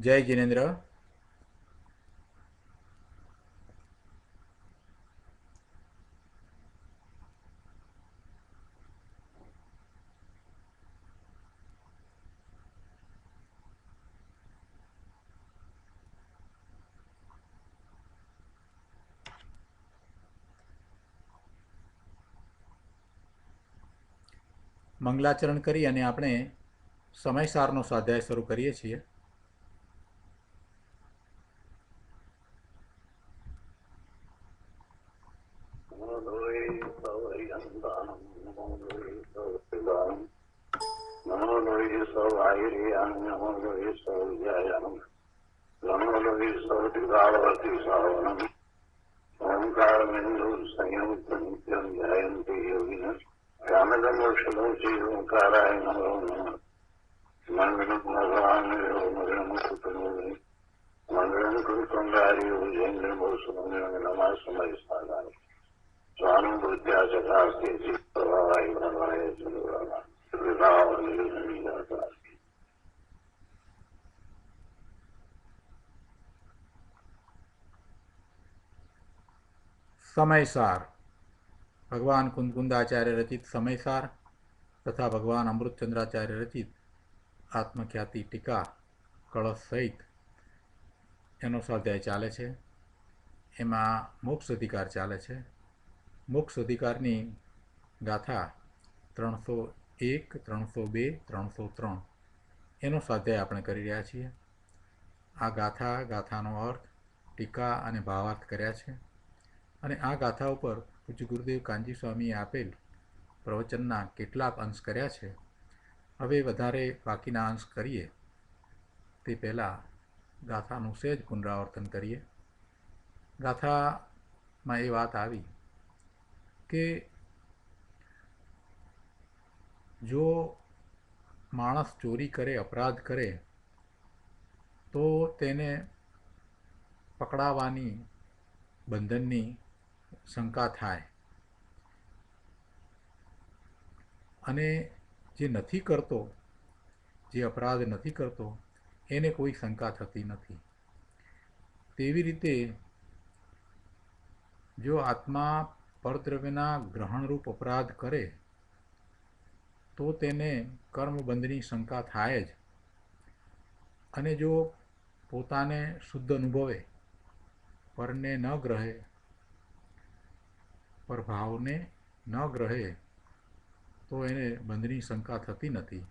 જય જિનેન્દ્ર. મંગલાચરણ કરી અને આપણે સમયસારનો સ્વાધ્યાય શરૂ કરીએ છીએ. સમયસાર ભગવાન કુંદકુંદાચાર્ય રચિત સમયસાર તથા ભગવાન અમૃતચંદ્રાચાર્ય રચિત આત્મખ્યાતિ ટીકા કળશ સહિત એનો સ્વાધ્યાય ચાલે છે. એમાં મોક્ષ અધિકાર ચાલે છે. મોક્ષ અધિકારની ગાથા 301, 302, 303 એનો સ્વાધ્યાય આપણે કરી રહ્યા છીએ. આ ગાથાનો અર્થ, ટીકા અને ભાવાર્થ કર્યા છે. અને આ ગાથા ઉપર પૂજ્ય ગુરુદેવ કાનજી સ્વામીએ આપેલ પ્રવચનના કેટલાક અંશ કર્યા છે. હવે વધારે બાકીના અંશ કરીએ તે પહેલાં ગાથાનું સહેજ પુનરાવર્તન કરીએ. ગાથામાં એ વાત આવી કે જો માણસ ચોરી કરે, અપરાધ કરે, તો તેને પકડાવાની, બંધનની શંકા થાય. અને જે નથી કરતો, જે અપરાધ નથી કરતો, એને કોઈ શંકા થતી નથી. તેવી રીતે જો આત્મા પરદ્રવ્યના ગ્રહણરૂપ અપરાધ કરે તો તેને કર્મબંધની શંકા થાય જ. અને જો પોતાને શુદ્ધ અનુભવે, પરને ન ગ્રહે, પરભાવને ન ગ્રહે, તો એને બંધની શંકા થતી નથી.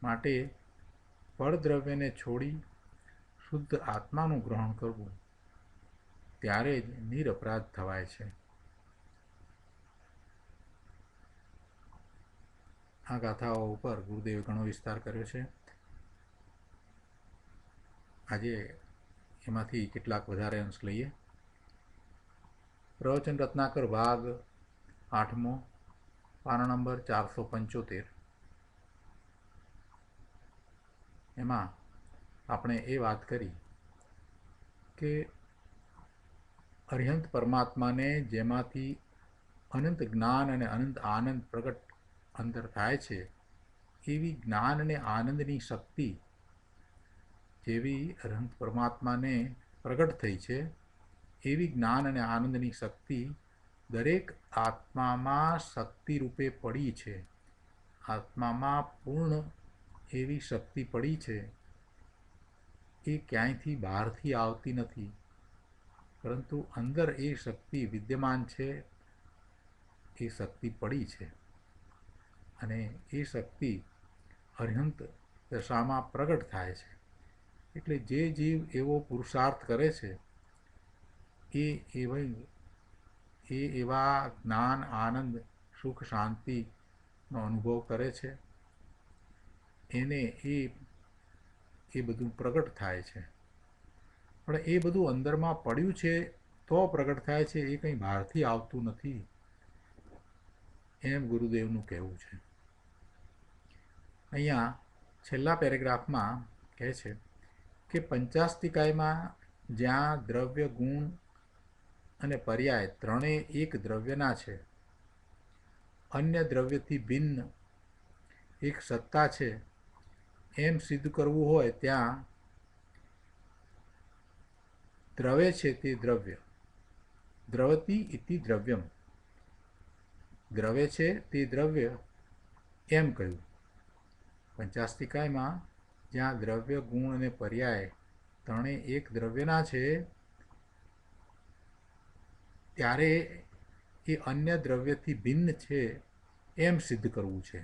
માટે પરદ્રવ્યને છોડી શુદ્ધ આત્માનું ગ્રહણ કરવું, ત્યારે જ નિરપરાધ થવાય છે. આ ગાથાઓ ઉપર ગુરુદેવે ઘણો વિસ્તાર કર્યો છે. આજે એમાંથી કેટલાક વધારે અંશ લઈએ. પ્રવચન રત્નાકર ભાગ 8મો, પાના નંબર 475. એમાં આપણે એ વાત કરી કે અરિહંત પરમાત્માને જેમાંથી અનંત જ્ઞાન અને અનંત આનંદ પ્રગટ અંદર થાય છે, એવી જ્ઞાન અને આનંદની શક્તિ જેવી અરિહંત પરમાત્માને પ્રગટ થઈ છે, એવી જ્ઞાન અને આનંદની શક્તિ દરેક આત્મામાં શક્તિ રૂપે પડી છે. આત્મામાં પૂર્ણ એવી શક્તિ પડી છે. એ ક્યાંયથી બહારથી આવતી નથી, પરંતુ અંદર એ શક્તિ વિદ્યમાન છે. એ શક્તિ પડી છે અને એ શક્તિ અરિહંત દશામાં પ્રગટ થાય છે. એટલે જે જીવ એવો પુરુષાર્થ કરે છે, એ એવા જ્ઞાન, આનંદ, સુખ, શાંતિનો અનુભવ કરે છે, એને એ બધું પ્રગટ થાય છે. પણ એ બધું અંદરમાં પડ્યું છે તો પ્રગટ થાય છે, એ કંઈ બહારથી આવતું નથી, એમ ગુરુદેવનું કહેવું છે. અહીંયા છેલ્લા પેરેગ્રાફમાં કહે છે કે પંચાસ્તિકાયમાં જ્યાં દ્રવ્ય, ગુણ અને પર્યાય ત્રણેય એક દ્રવ્યના છે, અન્ય દ્રવ્યથી ભિન્ન એક સત્તા છે, એમ સિદ્ધ કરવું હોય ત્યાં દ્રવે છે તે દ્રવ્ય, દ્રવતી ઇતિ દ્રવ્યમ, દ્રવે છે તે દ્રવ્ય એમ કહ્યું. પંચાસ્તિકાયમાં જ્યાં દ્રવ્ય, ગુણ અને પર્યાય ત્રણેય એક દ્રવ્યના છે ત્યારે એ અન્ય દ્રવ્યથી ભિન્ન છે એમ સિદ્ધ કરવું છે.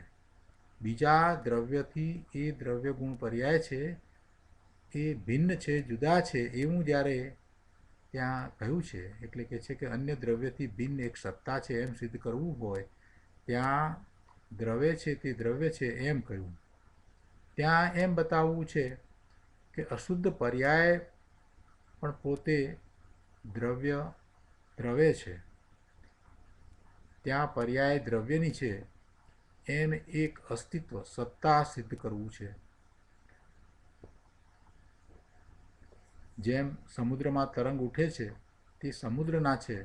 બીજા દ્રવ્યથી એ દ્રવ્ય, ગુણ, પર્યાય છે એ ભિન્ન છે, જુદા છે એવું જ્યારે ત્યાં કહ્યું છે, એટલે કે છે કે અન્ય દ્રવ્યથી ભિન્ન એક સત્તા છે એમ સિદ્ધ કરવું હોય ત્યાં દ્રવે છે તે દ્રવ્ય છે એમ કહ્યું. ત્યાં એમ બતાવવું છે કે અશુદ્ધ પર્યાય પણ પોતે દ્રવ્ય, દ્રવે છે, ત્યાં પર્યાય દ્રવ્યની છે એમ એક અસ્તિત્વ, સત્તા સિદ્ધ કરવું છે. જેમ સમુદ્રમાં તરંગ ઉઠે છે તે સમુદ્રના છે,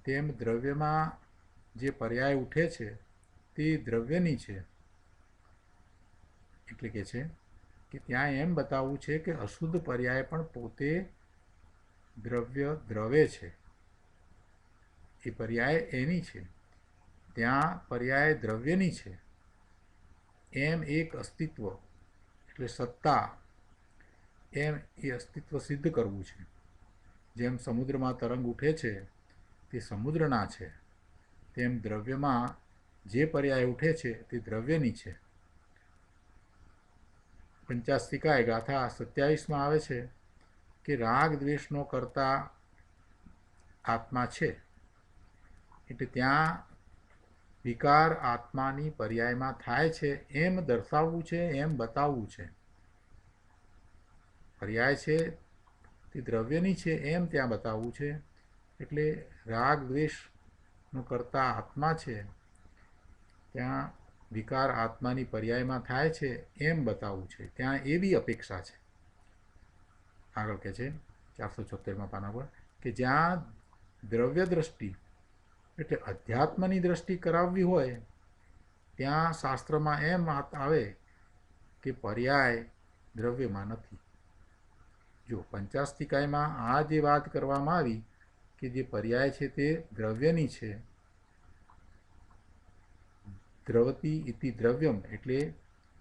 તેમ દ્રવ્યમાં જે પર્યાય ઉઠે છે તે દ્રવ્યની છે. એટલે કે છે કે ત્યાં એમ બતાવવું છે કે અશુદ્ધ પર્યાય પણ પોતે દ્રવ્ય, દ્રવે છે, એ પર્યાય એની છે, ત્યાં પર્યાય દ્રવ્યની છે એમ એક અસ્તિત્વ એટલે સત્તા, એમ એ અસ્તિત્વ સિદ્ધ કરવું છે. જેમ સમુદ્રમાં તરંગ ઉઠે છે તે સમુદ્રના છે, તેમ દ્રવ્યમાં જે પર્યાય ઉઠે છે તે દ્રવ્યની છે. પંચાસ્તિકાય ગાથા 27માં આવે છે કે રાગ દ્વેષનો કરતા આત્મા છે, એટલે ત્યાં વિકાર આત્માની પર્યાયમાં થાય છે એમ દર્શાવવું છે, એમ બતાવવું છે. પર્યાય છે તે દ્રવ્યની છે એમ ત્યાં બતાવવું છે. એટલે રાગ દ્વેષનો કરતા આત્મા છે ત્યાં વિકાર આત્માની પર્યાયમાં થાય છે એમ બતાવવું છે. ત્યાં એવી અપેક્ષા છે. આગળ કહે છે 476માં પાના પર કે જ્યાં દ્રવ્ય દ્રષ્ટિ એટલે અધ્યાત્મની દ્રષ્ટિ કરાવવી હોય ત્યાં શાસ્ત્રમાં એમ વાત આવે કે પર્યાય દ્રવ્યમાં નથી. જો પંચાસ્તિકાયમાં આ જે વાત કરવામાં આવી કે જે પર્યાય છે તે દ્રવ્યની છે, દ્રવતી ઇતિ દ્રવ્યમ, એટલે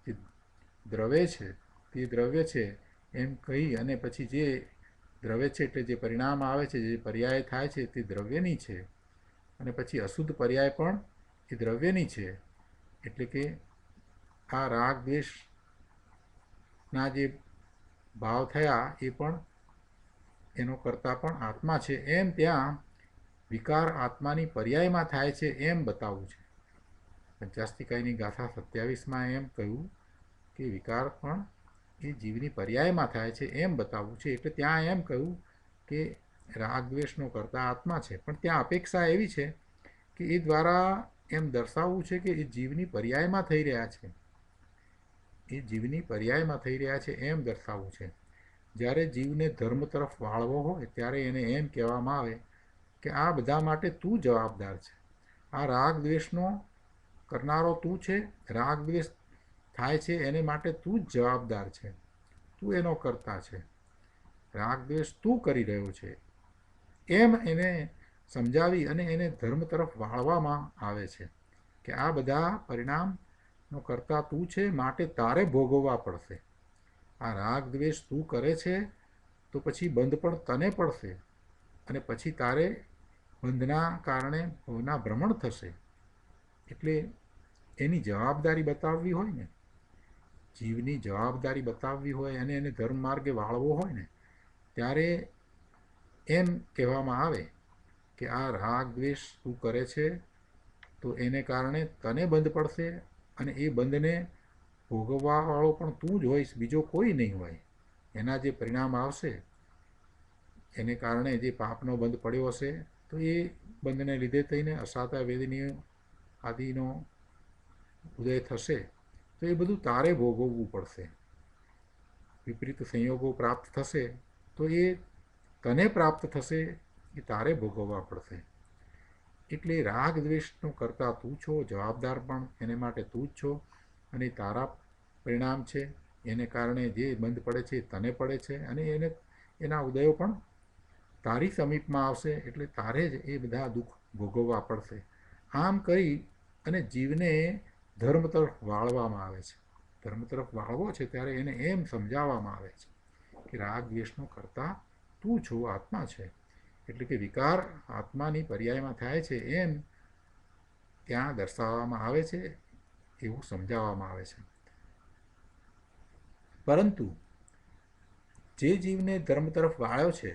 જે દ્રવે છે તે દ્રવ્ય છે એમ કહી અને પછી જે દ્રવ્ય છે એટલે જે પરિણામ આવે છે, જે પર્યાય થાય છે તે દ્રવ્યની છે, અને પછી અશુદ્ધ પર્યાય પણ એ દ્રવ્યની છે. એટલે કે આ રાગ દ્વેષના જે ભાવ થયા એ પણ એનો કરતા પણ આત્મા છે એમ ત્યાં વિકાર આત્માની પર્યાયમાં થાય છે એમ બતાવવું છે. પંચાસ્તિકાયની ગાથા 27માં એમ કહ્યું કે વિકાર પણ એ જીવની પર્યાયમાં થાય છે એમ બતાવવું છે. એટલે ત્યાં એમ કહ્યું કે રાગ દ્વેષનો કરતા આત્મા છે, પણ ત્યાં અપેક્ષા એવી છે કે એ દ્વારા એમ દર્શાવવું છે કે એ જીવની પર્યાયમાં થઈ રહ્યા છે, એ જીવની પર્યાયમાં થઈ રહ્યા છે એમ દર્શાવવું છે. જ્યારે જીવને ધર્મ તરફ વાળવો હોય ત્યારે એને એમ કહેવામાં આવે કે આ બધા માટે તું જવાબદાર છે. આ રાગ દ્વેષનો કરનારો તું છે, રાગ દ્વેષ થાય છે એને માટે તું જ જવાબદાર છે, તું એનો કરતા છે, રાગ દ્વેષ તું કરી રહ્યો છે એમ એને સમજાવી અને એને ધર્મ તરફ વાળવામાં આવે છે કે આ બધા પરિણામનો કરતા તું છે, માટે તારે ભોગવવા પડશે. આ રાગ દ્વેષ તું કરે છે તો પછી બંધ પણ તને પડશે, અને પછી તારે બંધના કારણે ભવના ભ્રમણ થશે. એટલે એની જવાબદારી બતાવવી હોય ને, જીવની જવાબદારી બતાવવી હોય અને એને ધર્મ માર્ગે વાળવો હોય ને, ત્યારે એમ કહેવામાં આવે કે આ રાગ દ્વેષ તું કરે છે તો એને કારણે તને બંધ પડશે, અને એ બંધને ભોગવવાવાળો પણ તું જ હોઈશ, બીજો કોઈ નહીં હોય. એના જે પરિણામ આવશે એને કારણે જે પાપનો બંધ પડ્યો હશે તો એ બંધને લીધે થઈને અસાતા વેદની આદિનો ઉદય થશે, તો એ બધું તારે ભોગવવું પડશે. વિપરીત સંયોગો પ્રાપ્ત થશે તો એ તને પ્રાપ્ત થશે, એ તારે ભોગવવા પડશે. એટલે રાગ દ્વેષનો કરતા તું છો, જવાબદાર પણ એને માટે તું જ છો, અને તારા પરિણામ છે એને કારણે જે બંધ પડે છે એ તને પડે છે, અને એના ઉદયો પણ તારી સમીપમાં આવશે એટલે તારે જ એ બધા દુઃખ ભોગવવા પડશે. આમ કહી અને જીવને ધર્મ તરફ વાળવામાં આવે છે. ધર્મ તરફ વાળવો છે ત્યારે એને એમ સમજાવવામાં આવે છે કે રાગ દ્વેષનો કરતા તું છો, આત્મા છે. એટલે કે વિકાર આત્માની પર્યાયમાં થાય છે એમ ત્યાં દર્શાવવામાં આવે છે, એવું સમજાવવામાં આવે છે. પરંતુ જે જીવને ધર્મ તરફ વાળ્યો છે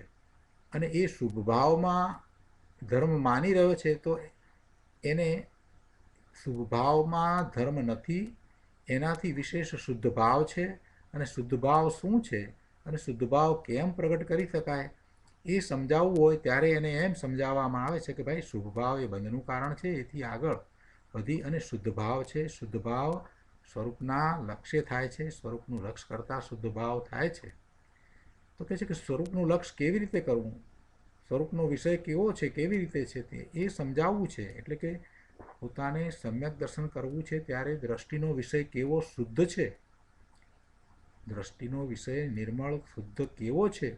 અને એ શુભ ભાવમાં ધર્મ માની રહ્યો છે, તો એને શુભ ભાવમાં ધર્મ નથી, એનાથી વિશેષ શુદ્ધ ભાવ છે. અને શુદ્ધ ભાવ શું છે અને શુદ્ધ ભાવ કેમ પ્રગટ કરી શકાય એ સમજાવવું હોય ત્યારે એને એમ સમજાવવામાં આવે છે કે ભાઈ શુભ ભાવ એ બંધનું કારણ છે, એથી આગળ વધી અને શુદ્ધ ભાવ છે. શુદ્ધ ભાવ સ્વરૂપના લક્ષ્ય થાય છે, સ્વરૂપનું લક્ષ્ય કરતાં શુદ્ધ ભાવ થાય છે. તો કહે છે કે સ્વરૂપનું લક્ષ્ય કેવી રીતે કરવું, સ્વરૂપનો વિષય કેવો છે, કેવી રીતે છે તે એ સમજાવવું છે. એટલે કે પોતાને સમ્યક દર્શન કરવું છે ત્યારે દ્રષ્ટિનો વિષય કેવો શુદ્ધ છે, દ્રષ્ટિનો વિષય નિર્મળ શુદ્ધ કેવો છે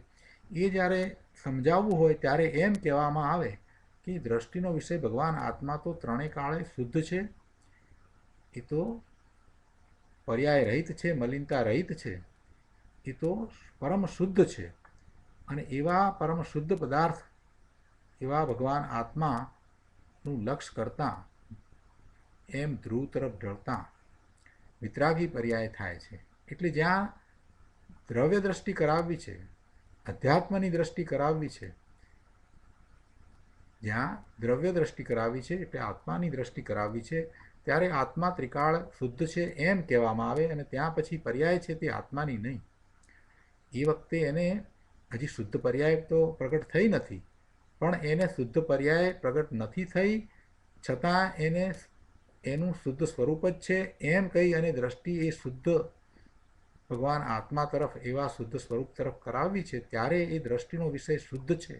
એ જ્યારે સમજાવવું હોય ત્યારે એમ કહેવામાં આવે કે દ્રષ્ટિનો વિષય ભગવાન આત્મા તો ત્રણેય કાળે શુદ્ધ છે, એ તો પર્યાય રહિત છે, મલિનતા રહિત છે, એ તો પરમ શુદ્ધ છે. અને એવા પરમ શુદ્ધ પદાર્થ, એવા ભગવાન આત્માનું લક્ષ્ય કરતાં એમ ધ્રુવ તરફ ઢળતા વિતરાગી પર્યાય થાય છે. એટલે જ્યાં દ્રવ્ય દ્રષ્ટિ કરાવવી છે, અધ્યાત્મની દ્રષ્ટિ કરાવવી છે, જ્યાં દ્રવ્ય દ્રષ્ટિ કરાવવી છે એટલે આત્માની દ્રષ્ટિ કરાવવી છે, ત્યારે આત્મા ત્રિકાળ શુદ્ધ છે એમ કહેવામાં આવે. અને ત્યાં પછી પર્યાય છે તે આત્માની નહીં. એ વખતે એને હજી શુદ્ધ પર્યાય તો પ્રગટ થઈ નથી, પણ એને શુદ્ધ પર્યાય પ્રગટ નથી થઈ છતાં એને એનું શુદ્ધ સ્વરૂપ જ છે એમ કહી અને દ્રષ્ટિ એ શુદ્ધ ભગવાન આત્મા તરફ, એવા શુદ્ધ સ્વરૂપ તરફ કરાવવી છે. ત્યારે એ દ્રષ્ટિનો વિષય શુદ્ધ છે,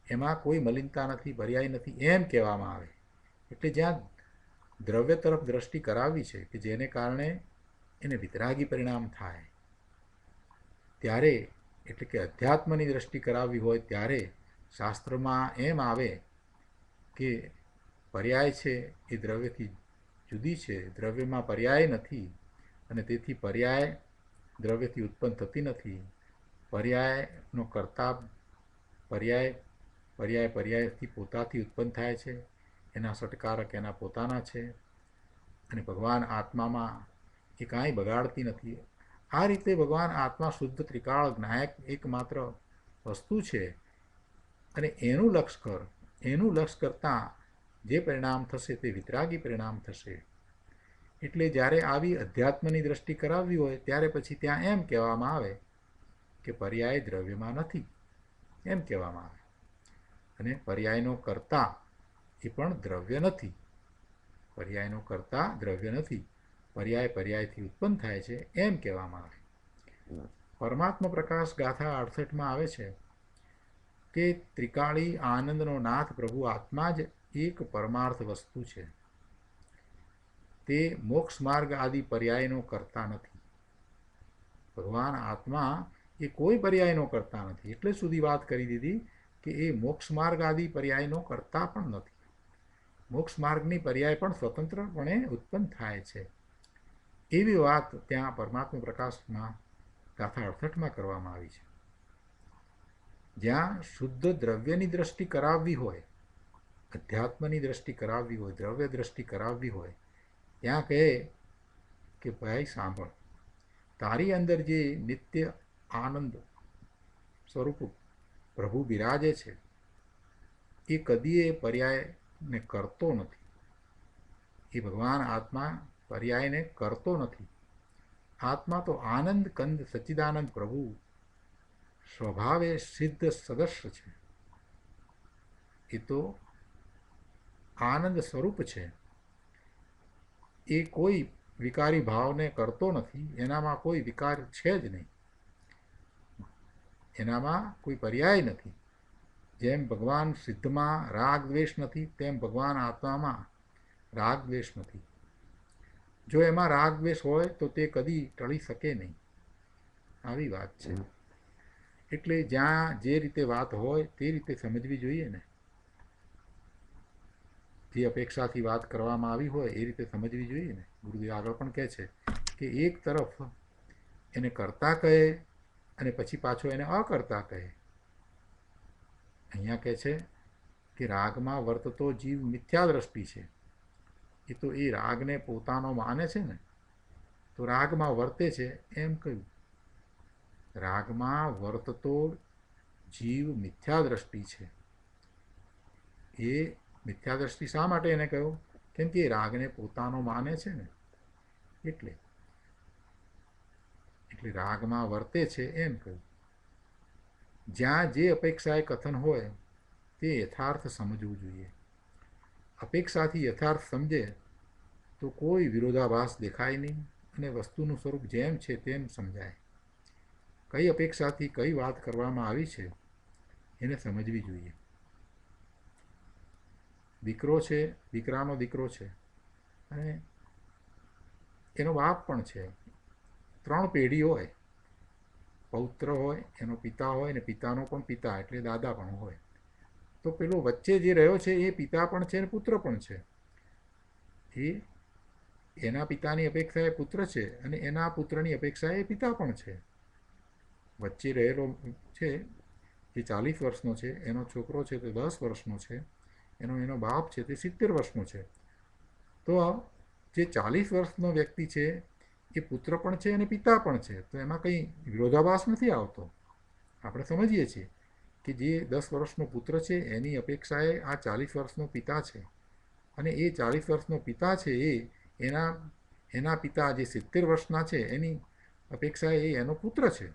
એમાં કોઈ મલિનતા નથી, પર્યાય નથી એમ કહેવામાં આવે. એટલે જ્યાં દ્રવ્ય તરફ દ્રષ્ટિ કરાવવી છે કે જેને કારણે એને વિતરાગી પરિણામ થાય, ત્યારે એટલે કે અધ્યાત્મની દ્રષ્ટિ કરાવવી હોય ત્યારે શાસ્ત્રમાં એમ આવે કે પર્યાય છે એ દ્રવ્યથી જુદી છે, દ્રવ્યમાં પર્યાય નથી અને તેથી પર્યાય દ્રવ્યથી ઉત્પન્ન થતી નથી. પર્યાયનો કરતા પર્યાયથી પોતાથી ઉત્પન્ન થાય છે, એના સટકારક એના પોતાના છે. અને ભગવાન આત્મામાં એ કાંઈ બગાડતી નથી. આ રીતે ભગવાન આત્મા શુદ્ધ ત્રિકાળ જ્ઞાયક એકમાત્ર વસ્તુ છે. અને એનું લક્ષ્ય કર, એનું લક્ષ્ય કરતાં જે પરિણામ થશે તે વિતરાગી પરિણામ થશે. એટલે જ્યારે આવી અધ્યાત્મની દ્રષ્ટિ કરાવવી હોય ત્યારે પછી ત્યાં એમ કહેવામાં આવે કે પર્યાય દ્રવ્યમાં નથી એમ કહેવામાં આવે. અને પર્યાયનો કર્તા એ પણ દ્રવ્ય નથી, પર્યાયનો કર્તા દ્રવ્ય નથી, પર્યાયથી ઉત્પન્ન થાય છે એમ કહેવામાં આવે. પરમાત્મા પ્રકાશ ગાથા 68માં આવે છે કે ત્રિકાળી આનંદનો નાથ પ્રભુ આત્મા જ એક પરમાર્થ વસ્તુ છે, તે મોક્ષ માર્ગ આદિ પર્યાયનો કરતા નથી. ભગવાન આત્મા એ કોઈ પર્યાયનો કરતા નથી. એટલે સુધી વાત કરી દીધી કે એ મોક્ષ માર્ગ આદિ પર્યાયનો કરતા પણ નથી. મોક્ષ માર્ગની પર્યાય પણ સ્વતંત્રપણે ઉત્પન્ન થાય છે. એવી વાત ત્યાં પરમાત્મા પ્રકાશમાં ગાથા 68માં કરવામાં આવી છે. જ્યાં શુદ્ધ દ્રવ્યની દ્રષ્ટિ કરાવવી હોય, અધ્યાત્મની દ્રષ્ટિ કરાવવી હોય, દ્રવ્ય દ્રષ્ટિ કરાવવી હોય, ત્યાં કહે કે ભાઈ સાંભળ, તારી અંદર જે નિત્ય આનંદ સ્વરૂપ પ્રભુ બિરાજે છે એ કદીએ પર્યાયને કરતો નથી. એ ભગવાન આત્મા પર્યાયને કરતો નથી. આત્મા તો આનંદ કંદ સચ્ચિદાનંદ પ્રભુ સ્વભાવે સિદ્ધ સદસ્ય છે. એ તો આનંદ સ્વરૂપ છે. એ કોઈ વિકારી ભાવને કરતો નથી, એનામાં કોઈ વિકાર છે જ નહીં, એનામાં કોઈ પર્યાય નથી. જેમ ભગવાન સિદ્ધમાં રાગ દ્વેષ નથી તેમ ભગવાન આત્મામાં રાગ દ્વેષ નથી. જો એમાં રાગ દ્વેષ હોય તો તે કદી ટળી શકે નહીં. આવી વાત છે. એટલે જ્યાં જે રીતે વાત હોય તે રીતે સમજવી જોઈએ ને. જે અપેક્ષાથી વાત કરવામાં આવી હોય એ રીતે સમજવી જોઈએ ને. ગુરુદેવ આગળ પણ કહે છે કે એક તરફ એને કરતા કહે અને પછી પાછો એને અકર્તા કહે. અહીંયા કહે છે કે રાગમાં વર્તતો જીવ મિથ્યા દ્રષ્ટિ છે. એ તો એ રાગને પોતાનો માને છે ને, તો રાગમાં વર્તે છે એમ કહ્યું. રાગમાં વર્તતો જીવ મિથ્યા દ્રષ્ટિ છે. એ મિથ્યા દ્રષ્ટિ શા માટે એને કહ્યું? કેમ કે રાગને પોતાનો માને છે ને, એટલે રાગમાં વર્તે છે એમ કહ્યું. જ્યાં જે અપેક્ષાએ કથન હોય તે યથાર્થ સમજવું જોઈએ. અપેક્ષાથી યથાર્થ સમજે તો કોઈ વિરોધાભાસ દેખાય નહીં અને વસ્તુનું સ્વરૂપ જેમ છે તેમ સમજાય. કઈ અપેક્ષાથી કઈ વાત કરવામાં આવી છે એને સમજવી જોઈએ. દીકરો છે, દીકરાનો દીકરો છે અને એનો બાપ પણ છે. 3 પેઢી હોય. પૌત્ર હોય, એનો પિતા હોય, ને પિતાનો પણ પિતા એટલે દાદા પણ હોય. તો પેલો વચ્ચે જે રહ્યો છે એ પિતા પણ છે અને પુત્ર પણ છે. એ એના પિતાની અપેક્ષા એ પુત્ર છે અને એના પુત્રની અપેક્ષા એ પિતા પણ છે. વચ્ચે રહેલો છે એ 40 વર્ષનો છે, એનો છોકરો છે તે 10 વર્ષનો છે, એનો બાપ છે તે 70 વર્ષનો છે. તો જે 40 વર્ષનો વ્યક્તિ છે એ પુત્ર પણ છે અને પિતા પણ છે. તો એમાં કંઈ વિરોધાભાસ નથી આવતો. આપણે સમજીએ છીએ કે જે 10 વર્ષનો પુત્ર છે એની અપેક્ષાએ આ 40 વર્ષનો પિતા છે અને એ 40 વર્ષનો પિતા છે એ એના પિતા જે 70 વર્ષના છે એની અપેક્ષાએ એ એનો પુત્ર છે.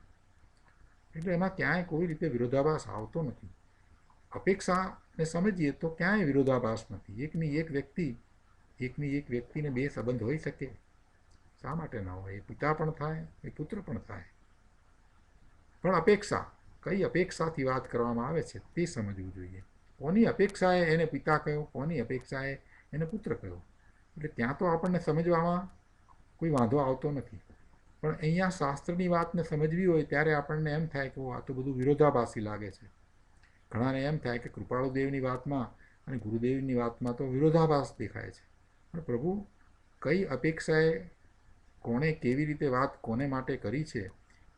એટલે એમાં ક્યાંય કોઈ રીતે વિરોધાભાસ આવતો નથી. અપેક્ષાને સમજીએ તો ક્યાંય વિરોધાભાસ નથી. એકની એક વ્યક્તિને 2 સંબંધ હોઈ શકે? શા માટે ન હોય? એ પિતા પણ થાય, એ પુત્ર પણ થાય. પણ અપેક્ષા, કઈ અપેક્ષાથી વાત કરવામાં આવે છે તે સમજવું જોઈએ. કોની અપેક્ષાએ એને પિતા કહ્યો, કોની અપેક્ષાએ એને પુત્ર કહ્યો. એટલે ત્યાં તો આપણને સમજવામાં કોઈ વાંધો આવતો નથી. પણ અહીંયા શાસ્ત્રની વાતને સમજવી હોય ત્યારે આપણને એમ થાય કે આ તો બધું વિરોધાભાસી લાગે છે. ઘણાને એમ થાય કે કૃપાળુદેવની વાતમાં અને ગુરુદેવની વાતમાં તો વિરોધાભાસ દેખાય છે. પણ પ્રભુ કઈ અપેક્ષાએ કોણે કેવી રીતે વાત કોને માટે કરી છે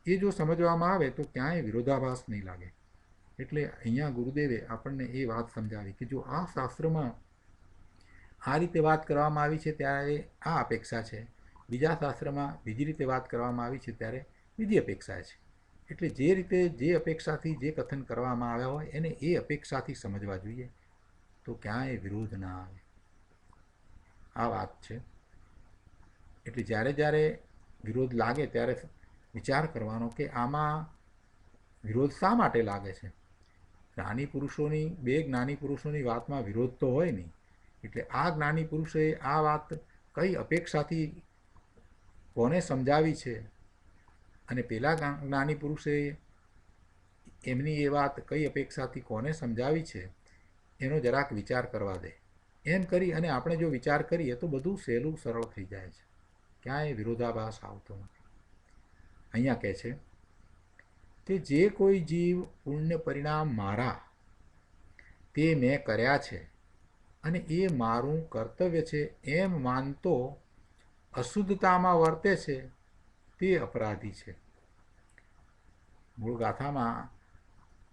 એ જો સમજવામાં આવે તો ક્યાંય વિરોધાભાસ નહીં લાગે. એટલે અહીંયા ગુરુદેવે આપણને એ વાત સમજાવી કે જો આ શાસ્ત્રમાં આ રીતે વાત કરવામાં આવી છે ત્યારે આ અપેક્ષા છે, બીજા શાસ્ત્રમાં બીજી રીતે વાત કરવામાં આવી છે ત્યારે બીજી અપેક્ષા છે. એટલે જે રીતે જે અપેક્ષાથી જે કથન કરવામાં આવ્યા હોય એને એ અપેક્ષાથી સમજવા જોઈએ, તો ક્યાંય વિરોધ ના આવે. આ વાત છે. એટલે જ્યારે જ્યારે વિરોધ લાગે ત્યારે વિચાર કરવાનો કે આમાં વિરોધ શા માટે લાગે છે. જ્ઞાની પુરુષોની, 2 જ્ઞાની પુરુષોની વાતમાં વિરોધ તો હોય નહીં. એટલે આ જ્ઞાની પુરુષોએ આ વાત કઈ અપેક્ષાથી કોને સમજાવી છે અને પેલા જ્ઞાની પુરુષે એમની એ વાત કઈ અપેક્ષાથી કોને સમજાવી છે એનો જરાક વિચાર કરવા દે. એમ કરી અને આપણે જો વિચાર કરીએ તો બધું સહેલું સરળ થઈ જાય છે. ક્યાંય વિરોધાભાસ આવતો નથી. અહીંયા કહે છે કે જે કોઈ જીવ પુણ્ય પરિણામ મારા તે મેં કર્યા છે અને એ મારું કર્તવ્ય છે એમ માનતો અશુદ્ધતામાં વર્તે છે તે અપરાધી છે. મૂળ ગાથામાં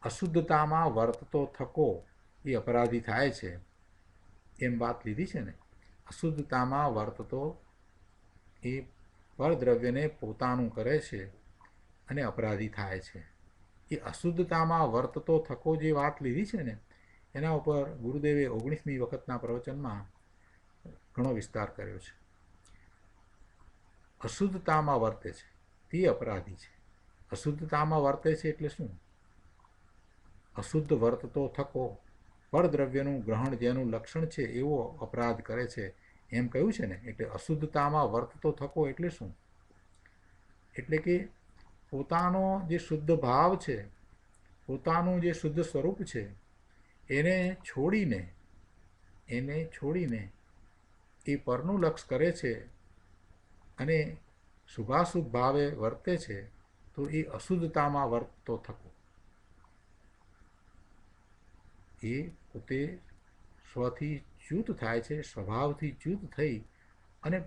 અશુદ્ધતામાં વર્તતો થકો એ અપરાધી થાય છે એમ વાત લીધી છે ને. અશુદ્ધતામાં વર્તતો એ પરદ્રવ્યને પોતાનું કરે છે અને અપરાધી થાય છે. એ અશુદ્ધતામાં વર્તતો થકો જે વાત લીધી છે ને એના ઉપર ગુરુદેવે 19મી વખતના પ્રવચનમાં ઘણો વિસ્તાર કર્યો છે. અશુદ્ધતામાં વર્તે છે તે અપરાધી છે. અશુદ્ધતામાં વર્તે છે એટલે શું? અશુદ્ધ વર્તતો થકો, પરદ્રવ્યનું ગ્રહણ જેનું લક્ષણ છે એવો અપરાધ કરે છે એમ કહ્યું છે ને. એટલે અશુદ્ધતામાં વર્તતો થકો એટલે શું? એટલે કે પોતાનો જે શુદ્ધ ભાવ છે, પોતાનું જે શુદ્ધ સ્વરૂપ છે એને છોડીને એ પરનું લક્ષ કરે છે અને શુભાશુભ ભાવે વર્તે છે તો એ અશુદ્ધતામાં વર્તતો થકો. એ પોતે સ્વથી ચ્યુત થાય છે, સ્વભાવથી ચ્યુત થઈ અને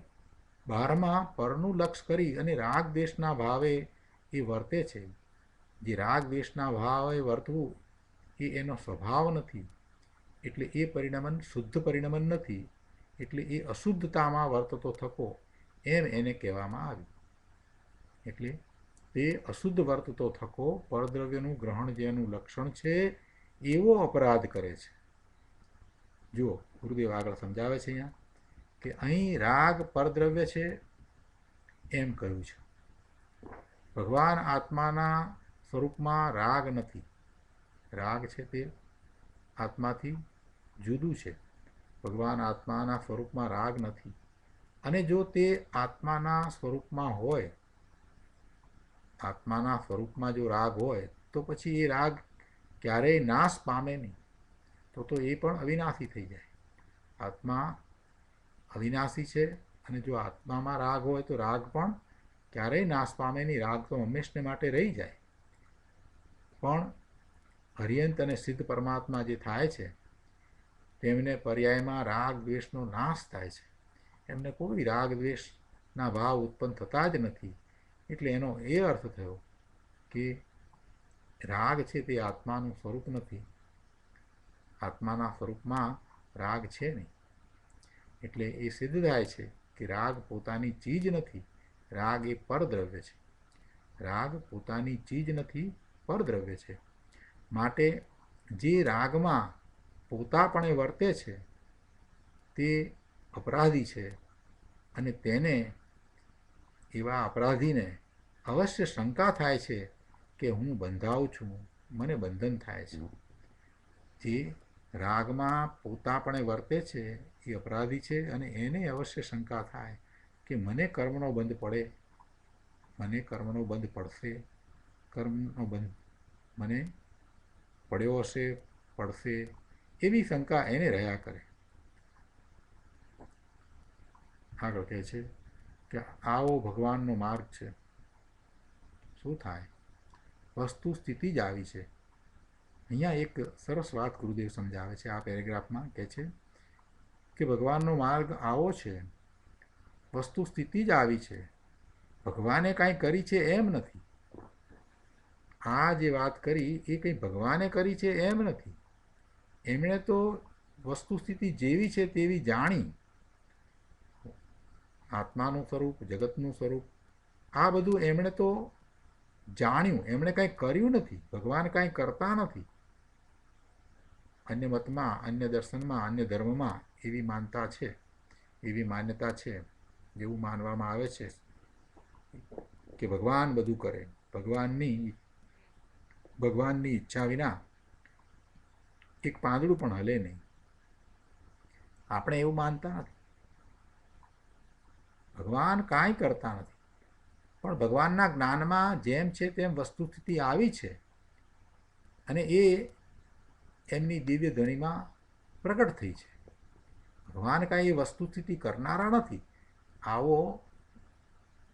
બહારમાં પરનું લક્ષ કરી અને રાગ દ્વેષના ભાવે એ વર્તે છે. જે રાગ દ્વેષના ભાવે વર્તવું એ એનો સ્વભાવ નથી, એટલે એ પરિણમન શુદ્ધ પરિણમન નથી, એટલે એ અશુદ્ધતામાં વર્તતો થકો એમ એને કહેવામાં આવ્યું. એટલે તે અશુદ્ધ વર્તતો થકો પરદ્રવ્યનું ગ્રહણ જેનું લક્ષણ છે એવો અપરાધ કરે છે. જુઓ, ગુરુદેવ આગળ સમજાવે છે અહીંયા કે અહીં રાગ પરદ્રવ્ય છે એમ કહ્યું છે. ભગવાન આત્માના સ્વરૂપમાં રાગ નથી. રાગ છે તે આત્માથી જુદું છે. ભગવાન આત્માના સ્વરૂપમાં રાગ નથી. અને જો તે આત્માના સ્વરૂપમાં હોય, આત્માના સ્વરૂપમાં જો રાગ હોય તો પછી એ રાગ ક્યારેય નાશ પામે નહીં. તો એ પણ અવિનાશી થઈ જાય. આત્મા અવિનાશી છે અને જો આત્મામાં રાગ હોય તો રાગ પણ ક્યારેય નાશ પામે નહીં. રાગ તો હંમેશને માટે રહી જાય. પણ હરિયંત અને સિદ્ધ પરમાત્મા જે થાય છે તેમને પર્યાયમાં રાગ દ્વેષનો નાશ થાય છે. એમને કોઈ રાગ દ્વેષના ભાવ ઉત્પન્ન થતા જ નથી. એટલે એનો એ અર્થ થયો કે રાગ છે તે આત્માનું સ્વરૂપ નથી. આત્માના સ્વરૂપમાં રાગ છે નહીં. એટલે એ સિદ્ધ થાય છે કે રાગ પોતાની ચીજ નથી. રાગ એ પરદ્રવ્ય છે. રાગ પોતાની ચીજ નથી, પરદ્રવ્ય છે. માટે જે રાગમાં પોતાપણે વર્તે છે તે અપરાધી છે અને તેને, એવા અપરાધીને અવશ્ય શંકા થાય છે કે હું બંધાઉં છું, મને બંધન થાય છે. જે રાગમાં પોતાપણે વર્તે છે એ અપરાધી છે અને એને અવશ્ય શંકા થાય કે મને કર્મનો બંધ પડે, મને કર્મનો બંધ પડશે, કર્મનો બંધ મને પડ્યો હશે, પડશે, એવી શંકા એને રહ્યા કરે. આગળ કહે છે કે આવો ભગવાનનો માર્ગ છે. શું થાય? વસ્તુ સ્થિતિ જ આવી છે. અહીંયા એક સરસ વાત ગુરુદેવ સમજાવે છે. આ પેરેગ્રાફમાં કહે છે કે ભગવાનનો માર્ગ આવો છે, વસ્તુ સ્થિતિ જ આવી છે. ભગવાને કાંઈ કરી છે એમ નથી. આ જે વાત કરી એ કંઈ ભગવાને કરી છે એમ નથી. એમણે તો વસ્તુ સ્થિતિ જેવી છે તેવી જાણી. આત્માનું સ્વરૂપ, જગતનું સ્વરૂપ, આ બધું એમણે તો જાણ્યું. એમણે કાંઈ કર્યું નથી. ભગવાન કાંઈ કરતા નથી. અન્ય મતમાં, અન્ય દર્શનમાં, અન્ય ધર્મમાં એવી માનતા છે, એવી માન્યતા છે, જેવું માનવામાં આવે છે કે ભગવાન બધું કરે. ભગવાનની ઈચ્છા વિના એક પાંદડું પણ હલે નહીં. આપણે એવું માનતા નથી. ભગવાન કાંઈ કરતા નથી. પણ ભગવાનના જ્ઞાનમાં જેમ છે તેમ વસ્તુ સ્થિતિ આવી છે અને એ એમની દિવ્ય ધણીમાં પ્રગટ થઈ છે. ભગવાન કાંઈ એ વસ્તુ સ્થિતિ કરનારા નથી.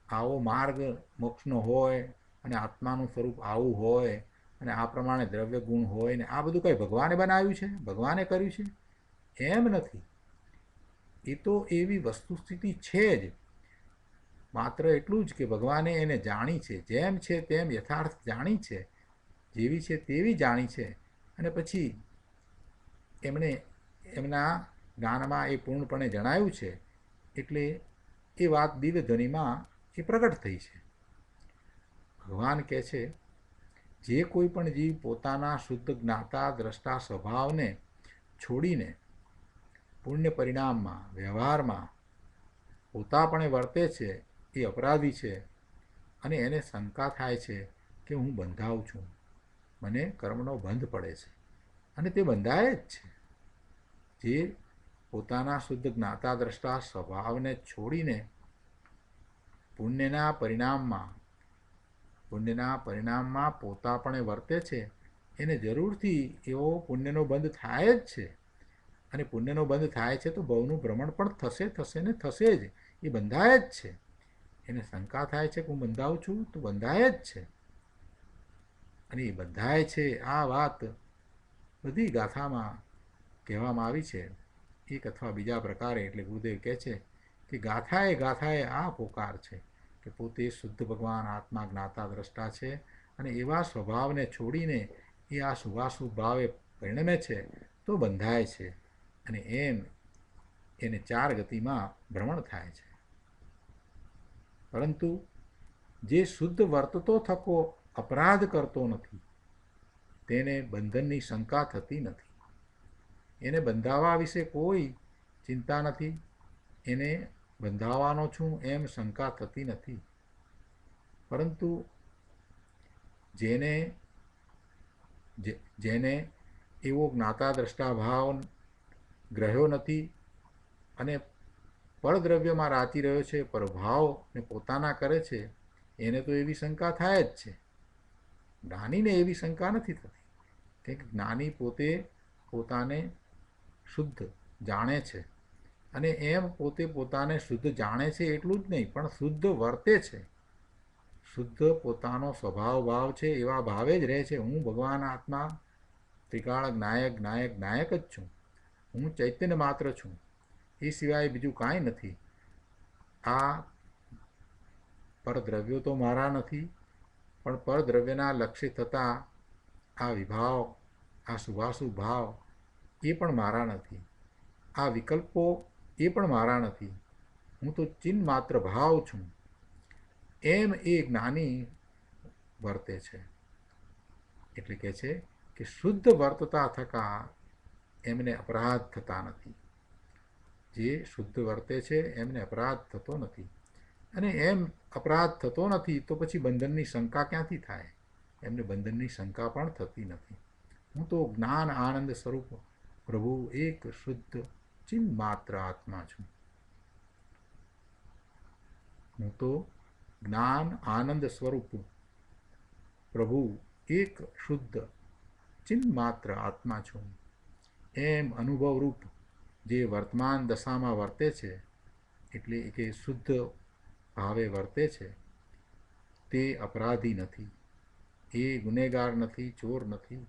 આવો માર્ગ મોક્ષનો હોય અને આત્માનું સ્વરૂપ આવું હોય અને આ પ્રમાણે દ્રવ્ય ગુણ હોય ને આ બધું કંઈ ભગવાને બનાવ્યું છે, ભગવાને કર્યું છે એમ નથી. એ તો એવી વસ્તુ સ્થિતિ છે જ. માત્ર એટલું જ કે ભગવાને એને જાણી છે, જેમ છે તેમ યથાર્થ જાણી છે, જેવી છે તેવી જાણી છે અને પછી એમણે એમના જ્ઞાનમાં એ પૂર્ણપણે જણાયું છે. એટલે એ વાત દિવ્ય ધ્વનિમાં એ પ્રગટ થઈ છે. ભગવાન કહે છે જે કોઈ પણ જીવ પોતાના શુદ્ધ જ્ઞાતા દ્રષ્ટા સ્વભાવને છોડીને પુણ્ય પરિણામમાં, વ્યવહારમાં પોતાપણે વર્તે છે એ અપરાધી છે અને એને શંકા થાય છે કે હું બંધાઉં છું, મને કર્મનો બંધ પડે છે. અને તે બંધાય જ છે. જે પોતાના શુદ્ધ જ્ઞાતા દ્રષ્ટા સ્વભાવને છોડીને પુણ્યના પરિણામમાં પોતાપણે વર્તે છે એને જરૂરથી એવો પુણ્યનો બંધ થાય જ છે. અને પુણ્યનો બંધ થાય છે તો ભવનું ભ્રમણ પણ થશે ને થશે જ. એ બંધાય જ છે. એને શંકા થાય છે કે હું બંધાઉં છું તો બંધાય જ છે. અને એ બંધાય છે આ વાત બધી ગાથામાં કહેવામાં આવી છે એક અથવા બીજા પ્રકારે. એટલે ગુરુદેવ કહે છે કે ગાથાએ આ પોકાર છે કે પોતે શુદ્ધ ભગવાન આત્મા જ્ઞાતા દ્રષ્ટા છે, અને એવા સ્વભાવને છોડીને એ આ શુભાશુભ ભાવે પરિણમે છે તો બંધાય છે, અને એમ એને ચાર ગતિમાં ભ્રમણ થાય છે. પરંતુ જે શુદ્ધ વર્તતો થકો અપરાધ કરતો નથી તેને બંધનની શંકા થતી નથી. એને બંધાવા વિશે કોઈ ચિંતા નથી, એને બંધાવાનો છું એમ શંકા થતી નથી. પરંતુ જેને એવો જ્ઞાતા દ્રષ્ટા ભાવ ગ્રહ્યો નથી અને પરદ્રવ્યમાં રાચી રહ્યો છે, પરભાવને પોતાના કરે છે, એને તો એવી શંકા થાય જ છે. જ્ઞાનીને એવી શંકા નથી થતી, કે જ્ઞાની પોતે પોતાને શુદ્ધ જાણે છે, અને એમ પોતે પોતાને શુદ્ધ જાણે છે એટલું જ નહીં, પણ શુદ્ધ વર્તે છે. શુદ્ધ પોતાનો સ્વભાવ ભાવ છે એવા ભાવે જ રહે છે. હું ભગવાન આત્મા ત્રિકાળ નાયક જ છું, હું ચૈતન્ય માત્ર છું, એ સિવાય બીજું કાંઈ નથી. આ પરદ્રવ્યો તો મારા નથી, પણ પરદ્રવ્યના લક્ષ્ય થતા આ વિભાવ, આ શુભાશુભ ભાવ એ પણ મારા નથી, આ વિકલ્પો એ પણ મારા નથી, હું તો ચિન્હ માત્ર ભાવ છું. એમ એ જ્ઞાની વર્તે છે. એટલે કહે છે કે શુદ્ધ વર્તતા થકા એમને અપરાધ થતા નથી. જે શુદ્ધ વર્તે છે એમને અપરાધ થતો નથી, અને એમ અપરાધ થતો નથી તો પછી બંધનની શંકા ક્યાંથી થાય? એમને બંધનની શંકા પણ થતી નથી. હું તો જ્ઞાન આનંદ સ્વરૂપ પ્રભુ એક શુદ્ધ ચિન્હ માત્ર આત્મા છું. હું તો જ્ઞાન આનંદ સ્વરૂપ પ્રભુ એક શુદ્ધ ચિન્હ માત્ર આત્મા છું. એમ અનુભવરૂપ જે વર્તમાન દશામાં વર્તે છે, એટલે કે શુદ્ધ ભાવે વર્તે છે, તે અપરાધી નથી, એ ગુનેગાર નથી, ચોર નથી.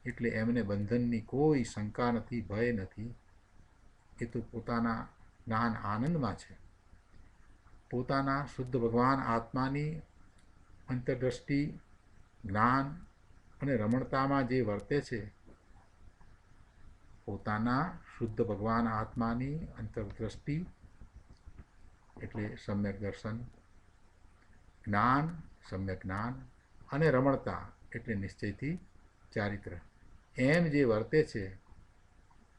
એટલે એમને બંધનની કોઈ શંકા નથી, ભય નથી. એ તો પોતાના જ્ઞાન આનંદમાં છે. પોતાના શુદ્ધ ભગવાન આત્માની અંતરદ્રષ્ટિ, જ્ઞાન અને રમણતામાં જે વર્તે છે, પોતાના શુદ્ધ ભગવાન આત્માની અંતરદ્રષ્ટિ એટલે સમ્યક દર્શન, જ્ઞાન સમ્યક જ્ઞાન, અને રમણતા એટલે નિશ્ચયથી ચારિત્ર, એમ જે વર્તે છે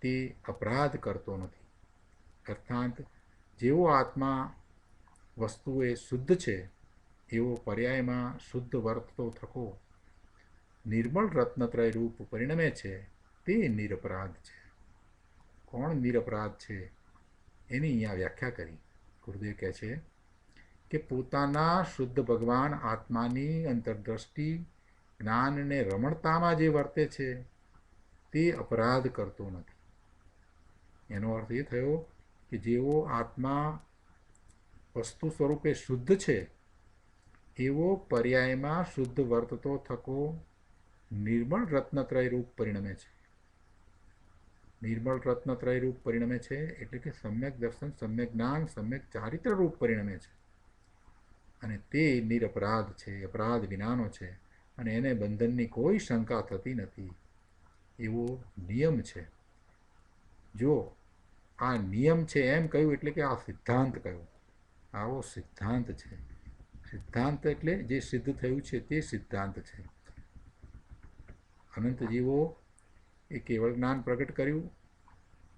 તે અપરાધ કરતો નથી. અર્થાત જેવો આત્મા વસ્તુએ શુદ્ધ છે એવો પર્યાયમાં શુદ્ધ વર્તતો થકો નિર્મળ રત્નત્રય રૂપ પરિણમે છે, તે નિરપરાધ છે. કોણ નિરપરાધ છે એની અહીંયા વ્યાખ્યા કરી. ગુરુદેવ કહે છે કે પોતાના શુદ્ધ ભગવાન આત્માની અંતરદ્રષ્ટિ, જ્ઞાન અને રમણતામાં જે વર્તે છે તે અપરાધ કરતો નથી. એનો અર્થ એ થયો કે જેવો આત્મા વસ્તુ સ્વરૂપે શુદ્ધ છે એવો પર્યાયમાં શુદ્ધ વર્તતો થકો નિર્મળ રત્નત્રય રૂપ પરિણમે છે. નિર્મળ રત્નત્રય રૂપ પરિણમે છે એટલે કે સમ્યક દર્શન, સમ્યક જ્ઞાન, સમ્યક ચારિત્ર રૂપ પરિણમે છે, અને તે નિરપરાધ છે, અપરાધ વિનાનો છે, અને એને બંધનની કોઈ શંકા થતી નથી. એવો નિયમ છે. જો આ નિયમ છે એમ કહ્યું એટલે કે આ સિદ્ધાંત કહ્યું. આવો સિદ્ધાંત છે. સિદ્ધાંત એટલે જે સિદ્ધ થયું છે તે સિદ્ધાંત છે. અનંત જીવો એ કેવળ જ્ઞાન પ્રગટ કર્યું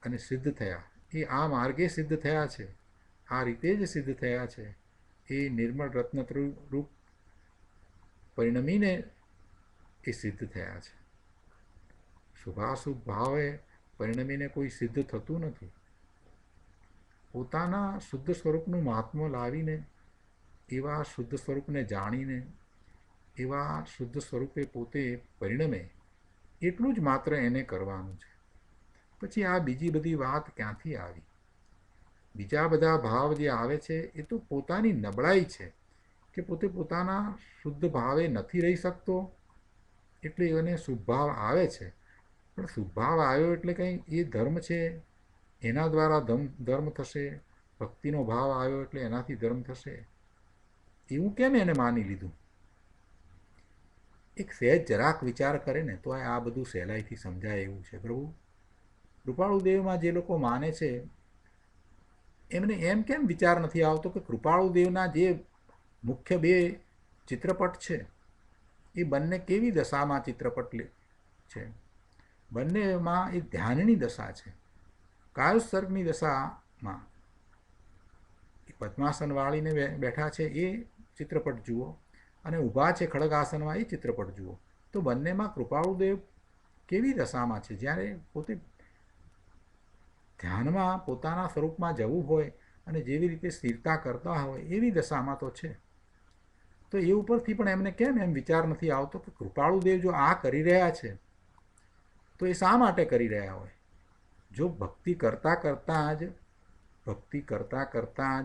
અને સિદ્ધ થયા. એ આ માર્ગે સિદ્ધ થયા છે, આ રીતે જ સિદ્ધ થયા છે. એ નિર્મળ રત્ન રૂપ પરિણમીને એ સિદ્ધ થયા છે. શુભાશુભ ભાવે પરિણમીને કોઈ સિદ્ધ થતું નથી. પોતાના શુદ્ધ સ્વરૂપનું મહાત્મ્ય લાવીને, એવા શુદ્ધ સ્વરૂપને જાણીને, એવા શુદ્ધ સ્વરૂપે પોતે પરિણમે એટલું જ માત્ર એને કરવાનું છે. પછી આ બીજી બધી વાત ક્યાંથી આવી? બીજા બધા ભાવ જે આવે છે એ તો પોતાની નબળાઈ છે, કે પોતે પોતાના શુદ્ધ ભાવે નથી રહી શકતો, એટલે એને શુભ ભાવ આવે છે. પણ સ્વભાવ આવ્યો એટલે કંઈ એ ધર્મ છે, એના દ્વારા ધર્મ થશે, ભક્તિનો ભાવ આવ્યો એટલે એનાથી ધર્મ થશે, એવું કેમ એને માની લીધું? એક સહેજ જરાક વિચાર કરે ને તો આ બધું સહેલાઈથી સમજાય એવું છે. પ્રભુ કૃપાળુદેવમાં જે લોકો માને છે એમને એમ કેમ વિચાર નથી આવતો કે કૃપાળુદેવના જે મુખ્ય બે ચિત્રપટ છે એ બંને કેવી દશામાં ચિત્રપટ છે? બંનેમાં એ ધ્યાનની દશા છે. કાયોત્સર્ગની દશામાં એ પદ્માસન વાળીને બેઠા છે એ ચિત્રપટ જુઓ, અને ઊભા છે ખડગાસનમાં એ ચિત્રપટ જુઓ, તો બંનેમાં કૃપાળુદેવ કેવી દશામાં છે? જ્યારે પોતે ધ્યાનમાં પોતાના સ્વરૂપમાં જવું હોય અને જેવી રીતે સ્થિરતા કરતા હોય એવી દશામાં તો છે. તો એ ઉપરથી પણ એમને કેમ એમ વિચાર નથી આવતો કે કૃપાળુદેવ જો આ કરી રહ્યા છે તો એ શા માટે કરી રહ્યા હોય? જો ભક્તિ કરતાં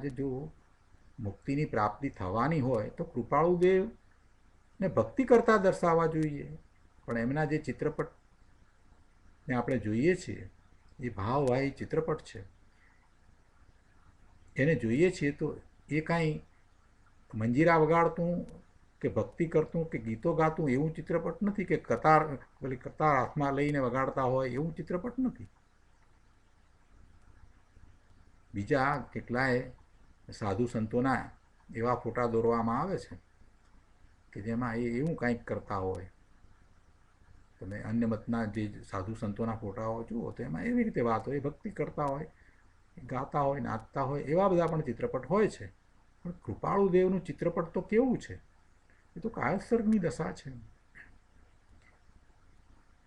જ જો મુક્તિની પ્રાપ્તિ થવાની હોય તો કૃપાળુદેવને ભક્તિ કરતાં દર્શાવવા જોઈએ. પણ એમના જે ચિત્રપટને આપણે જોઈએ છીએ એ ભાવવાહી ચિત્રપટ છે, એને જોઈએ છીએ તો એ કાંઈ મંજીરા વગાડતું કે ભક્તિ કરતું કે ગીતો ગાતું એવું ચિત્રપટ નથી, કે કતાર હાથમાં લઈને વગાડતા હોય એવું ચિત્રપટ નથી. બીજા કેટલાય સાધુ સંતોના એવા ફોટા દોરવામાં આવે છે કે જેમાં એ એવું કંઈક કરતા હોય. તમે અન્ય મતના જે સાધુ સંતોના ફોટાઓ જુઓ તો એમાં એવી રીતે વાત હોય, ભક્તિ કરતા હોય, ગાતા હોય, નાચતા હોય, એવા બધા પણ ચિત્રપટ હોય છે. પણ કૃપાળુદેવનું ચિત્રપટ તો કેવું છે? એ તો કાયોત્સર્ગની દશા છે.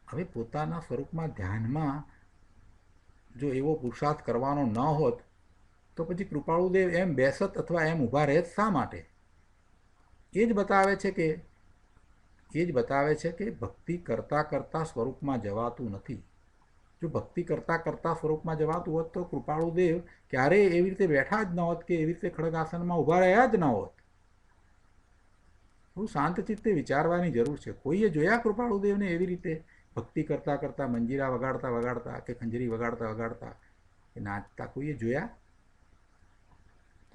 હવે પોતાના સ્વરૂપમાં ધ્યાનમાં જો એવો પુરુષાર્થ કરવાનો ન હોત તો પછી કૃપાળુદેવ એમ બેસત અથવા એમ ઊભા રહેત શા માટે? એ જ બતાવે છે કે ભક્તિ કરતાં સ્વરૂપમાં જવાતું નથી. જો ભક્તિ કરતાં સ્વરૂપમાં જવાતું હોત તો કૃપાળુદેવ ક્યારેય એવી રીતે બેઠા જ ન હોત કે એવી રીતે ખડગાસનમાં ઊભા રહ્યા જ ન હોત. બહુ શાંત ચિત્તે વિચારવાની જરૂર છે. કોઈએ જોયા કૃપાળુદેવને એવી રીતે ભક્તિ કરતાં મંજીરા વગાડતા કે ખંજરી વગાડતા કે નાચતા કોઈએ જોયા?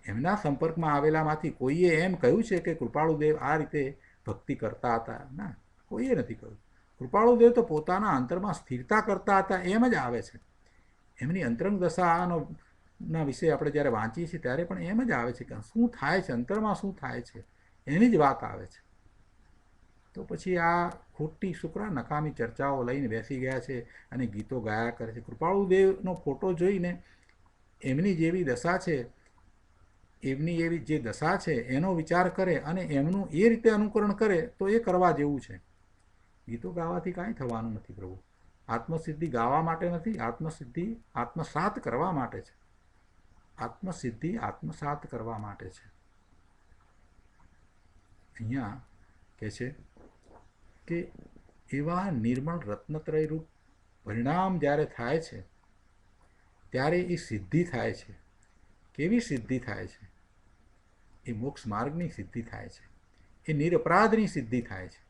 એમના સંપર્કમાં આવેલામાંથી કોઈએ એમ કહ્યું છે કે કૃપાળુદેવ આ રીતે ભક્તિ કરતા હતા? ના, કોઈએ નથી કહ્યું. કૃપાળુદેવ તો પોતાના અંતરમાં સ્થિરતા કરતા હતા એમ જ આવે છે. એમની અંતરંગ દશાના વિશે આપણે જ્યારે વાંચીએ છીએ ત્યારે પણ એમ જ આવે છે કે શું થાય છે, અંતરમાં શું થાય છે એની જ વાત આવે છે. તો પછી આ ખોટી શુક્રા નકામી ચર્ચાઓ લઈને બેસી ગયા છે અને ગીતો ગાયા કરે છે. કૃપાળુદેવનો ફોટો જોઈને એમની જેવી દશા છે, એમની એવી જે દશા છે એનો વિચાર કરે અને એમનું એ રીતે અનુકરણ કરે તો એ કરવા જેવું છે. ગીતો ગાવાથી કાંઈ થવાનું નથી. પ્રભુ આત્મસિદ્ધિ ગાવા માટે નથી, આત્મસિદ્ધિ આત્મસાત કરવા માટે છે. આત્મસિદ્ધિ આત્મસાત કરવા માટે છે. અહીંયા કહે છે કે એવા નિર્મળ રત્નત્રય રૂપ પરિણામ જ્યારે થાય છે ત્યારે એ સિદ્ધિ થાય છે. કેવી સિદ્ધિ થાય છે? એ મોક્ષ માર્ગની સિદ્ધિ થાય છે, એ નિરપરાધની સિદ્ધિ થાય છે.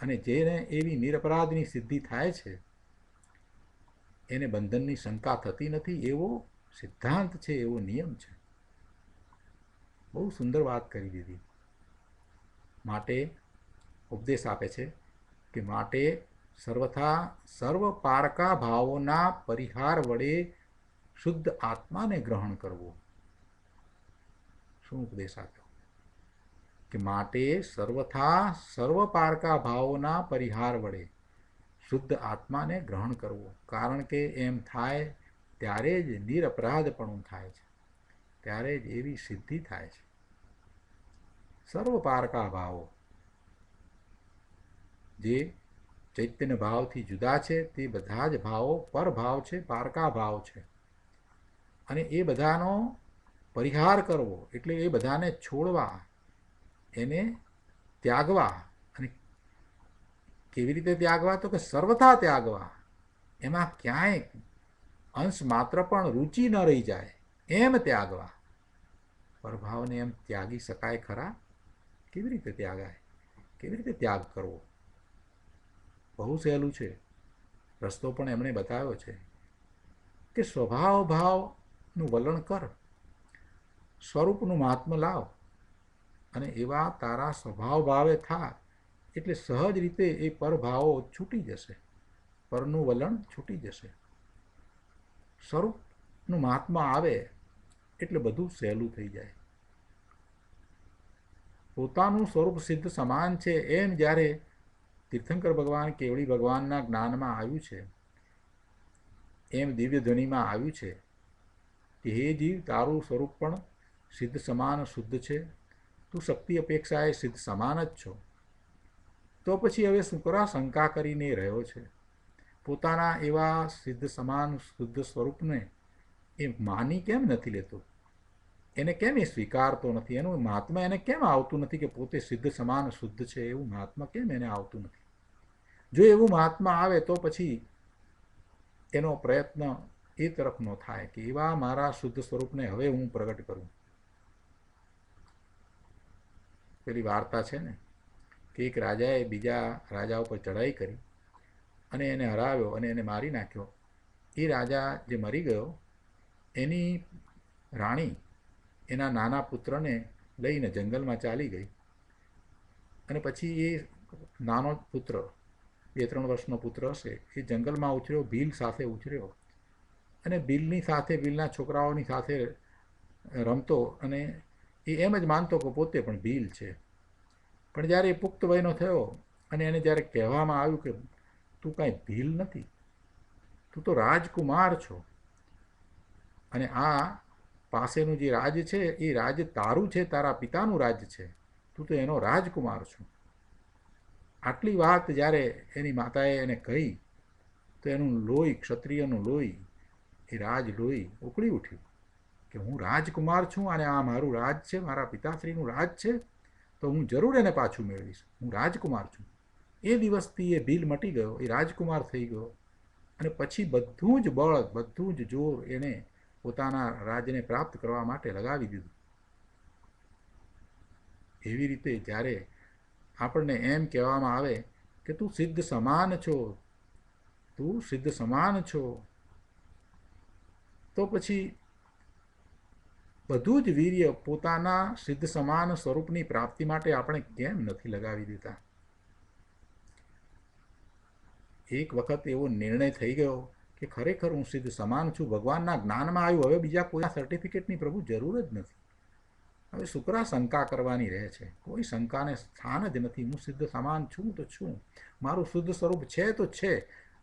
અને જેને એવી નિરપરાધની સિદ્ધિ થાય છે એને બંધનની શંકા થતી નથી, એવો સિદ્ધાંત છે, એવો નિયમ છે. બહુ સુંદર વાત કરી દીધી. માટે ઉપદેશ આપે છે કે માટે સર્વથા સર્વ પારકા ભાવોના પરિહાર વડે શુદ્ધ આત્માને ગ્રહણ કરવો. શું ઉપદેશ આપ્યો? કે માટે સર્વથા સર્વ પારકા ભાવોના પરિહાર વડે શુદ્ધ આત્માને ગ્રહણ કરવો. કારણ કે એમ થાય ત્યારે જ નિરપરાધપણું થાય છે, ત્યારે જ એવી સિદ્ધિ થાય છે. સર્વ પારકા ભાવો જે ચૈતન્ય ભાવથી જુદા છે તે બધા જ ભાવો પરભાવ છે, પારકા ભાવ છે. અને એ બધાનો પરિહાર કરવો એટલે એ બધાને છોડવા, એને ત્યાગવા. અને કેવી રીતે ત્યાગવા? તો કે સર્વથા ત્યાગવા. એમાં ક્યાંય અંશ માત્ર પણ રુચિ ન રહી જાય એમ ત્યાગવા. પરભાવને એમ ત્યાગી શકાય ખરા? કેવી રીતે ત્યાગાય? કેવી રીતે ત્યાગ કરવો? બહુ સહેલું છે. રસ્તો પણ એમણે બતાવ્યો છે કે સ્વભાવ ભાવનું વલણ કર, સ્વરૂપનું મહાત્મ્ય લાવ, અને એવા તારા સ્વભાવ ભાવે થા એટલે સહજ રીતે એ પરભાવો છૂટી જશે, પરનું વલણ છૂટી જશે. સ્વરૂપનું મહાત્મા આવે એટલે બધું સહેલું થઈ જાય. પોતાનું સ્વરૂપ સિદ્ધ સમાન છે એમ જ્યારે તીર્થંકર ભગવાન કેવળી ભગવાનના જ્ઞાનમાં આવ્યું છે, એમ દિવ્ય ધ્વનિમાં આવ્યું છે કે હે જીવ, તારું સ્વરૂપ પણ સિદ્ધ સમાન શુદ્ધ છે, તું શક્તિ અપેક્ષાએ સિદ્ધ સમાન જ છો. તો પછી હવે શુક્રા શંકા કરીને રહ્યો છે? પોતાના એવા સિદ્ધ સમાન શુદ્ધ સ્વરૂપને એ માની કેમ નથી લેતો? એને કેમ એ સ્વીકારતો નથી? એનું મહાત્મા એને કેમ આવતું નથી કે પોતે સિદ્ધ સમાન શુદ્ધ છે? એવું મહાત્મા કેમ એને આવતું નથી? જો એવું મહાત્મા આવે તો પછી એનો પ્રયત્ન એ તરફનો થાય કે એવા મારા શુદ્ધ સ્વરૂપને હવે હું પ્રગટ કરું. પેલી વાર્તા છે ને કે એક રાજાએ બીજા રાજા ઉપર ચડાઈ કરી અને એને હરાવ્યો અને એને મારી નાખ્યો. એ રાજા જે મરી ગયો એની રાણી એના નાના પુત્રને લઈને જંગલમાં ચાલી ગઈ, અને પછી એ નાનો પુત્ર 2-3 વર્ષનો પુત્ર હશે એ જંગલમાં ઉછર્યો, ભીલ સાથે ઉછર્યો, અને ભીલની સાથે ભીલના છોકરાઓની સાથે રમતો, અને એ એમ જ માનતો કે પોતે પણ ભીલ છે. પણ જ્યારે એ પુખ્ત વયનો થયો અને એને જ્યારે કહેવામાં આવ્યું કે તું કાંઈ ભીલ નથી, તું તો રાજકુમાર છો, અને આ પાસેનું જે રાજ છે એ રાજ તારું છે, તારા પિતાનું રાજ છે, તું તો એનો રાજકુમાર છો. આટલી વાત જ્યારે એની માતાએ એને કહી તો એનું લોહી, ક્ષત્રિયનું લોહી, એ રાજ લોહી ઉકળી ઉઠ્યું કે હું રાજકુમાર છું અને આ મારું રાજ છે, મારા પિતાશ્રીનું રાજ છે, તો હું જરૂર એને પાછું મેળવીશ. હું રાજકુમાર છું. એ દિવસથી એ ભીલ મટી ગયો, એ રાજકુમાર થઈ ગયો, અને પછી બધું જ બળ, બધું જ જોર એણે પોતાના રાજને પ્રાપ્ત કરવા માટે લગાવી દીધું. એવી રીતે જ્યારે આપણને એમ કહેવામાં આવે કે તું સિદ્ધ સમાન છો, તું સિદ્ધ સમાન છો, તો પછી બધું જ વીર્ય પોતાના સિદ્ધ સમાન સ્વરૂપની પ્રાપ્તિ માટે આપણે કેમ નથી લગાવી દેતા? એક વખત એવો નિર્ણય થઈ ગયો કે ખરેખર હું સિદ્ધ સમાન છું, ભગવાનના જ્ઞાનમાં આવ્યું, હવે બીજા કોઈ સર્ટિફિકેટની પ્રભુ જરૂર જ નથી. હવે શુક્રા શંકા કરવાની રહે છે? કોઈ શંકાને સ્થાન જ નથી. હું સિદ્ધ સમાન છું તો છું, મારું શુદ્ધ સ્વરૂપ છે તો છે,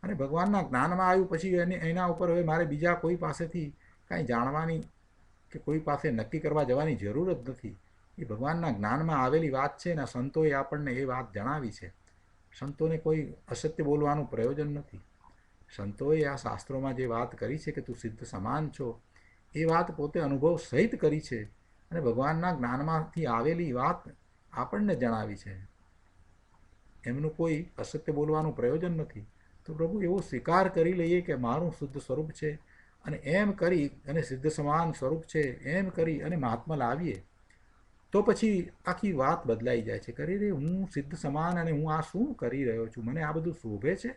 અને ભગવાનના જ્ઞાનમાં આવ્યું પછી એના ઉપર હવે મારે બીજા કોઈ પાસેથી કાંઈ જાણવાની કે કોઈ પાસે નક્કી કરવા જવાની જરૂર જ નથી. એ ભગવાનના જ્ઞાનમાં આવેલી વાત છે ને સંતોએ આપણને એ વાત જણાવી છે. સંતોને કોઈ અસત્ય બોલવાનું પ્રયોજન નથી. સંતોએ આ શાસ્ત્રોમાં જે વાત કરી છે કે તું સિદ્ધ સમાન છો, એ વાત પોતે અનુભવ સહિત કરી છે, અને ભગવાનના જ્ઞાનમાંથી આવેલી વાત આપણને જણાવી છે. એમનું કોઈ અસત્ય બોલવાનું પ્રયોજન નથી. તો પ્રભુ એવો સ્વીકાર કરી લઈએ કે મારું શુદ્ધ સ્વરૂપ છે, અને એમ કરી અને સિદ્ધ સમાન સ્વરૂપ છે એમ કરી અને મહાત્મા લાવીએ તો પછી આખી વાત બદલાઈ જાય છે. કરી રે હું સિદ્ધ સમાન અને હું આ શું કરી રહ્યો છું? મને આ બધું શોભે છે?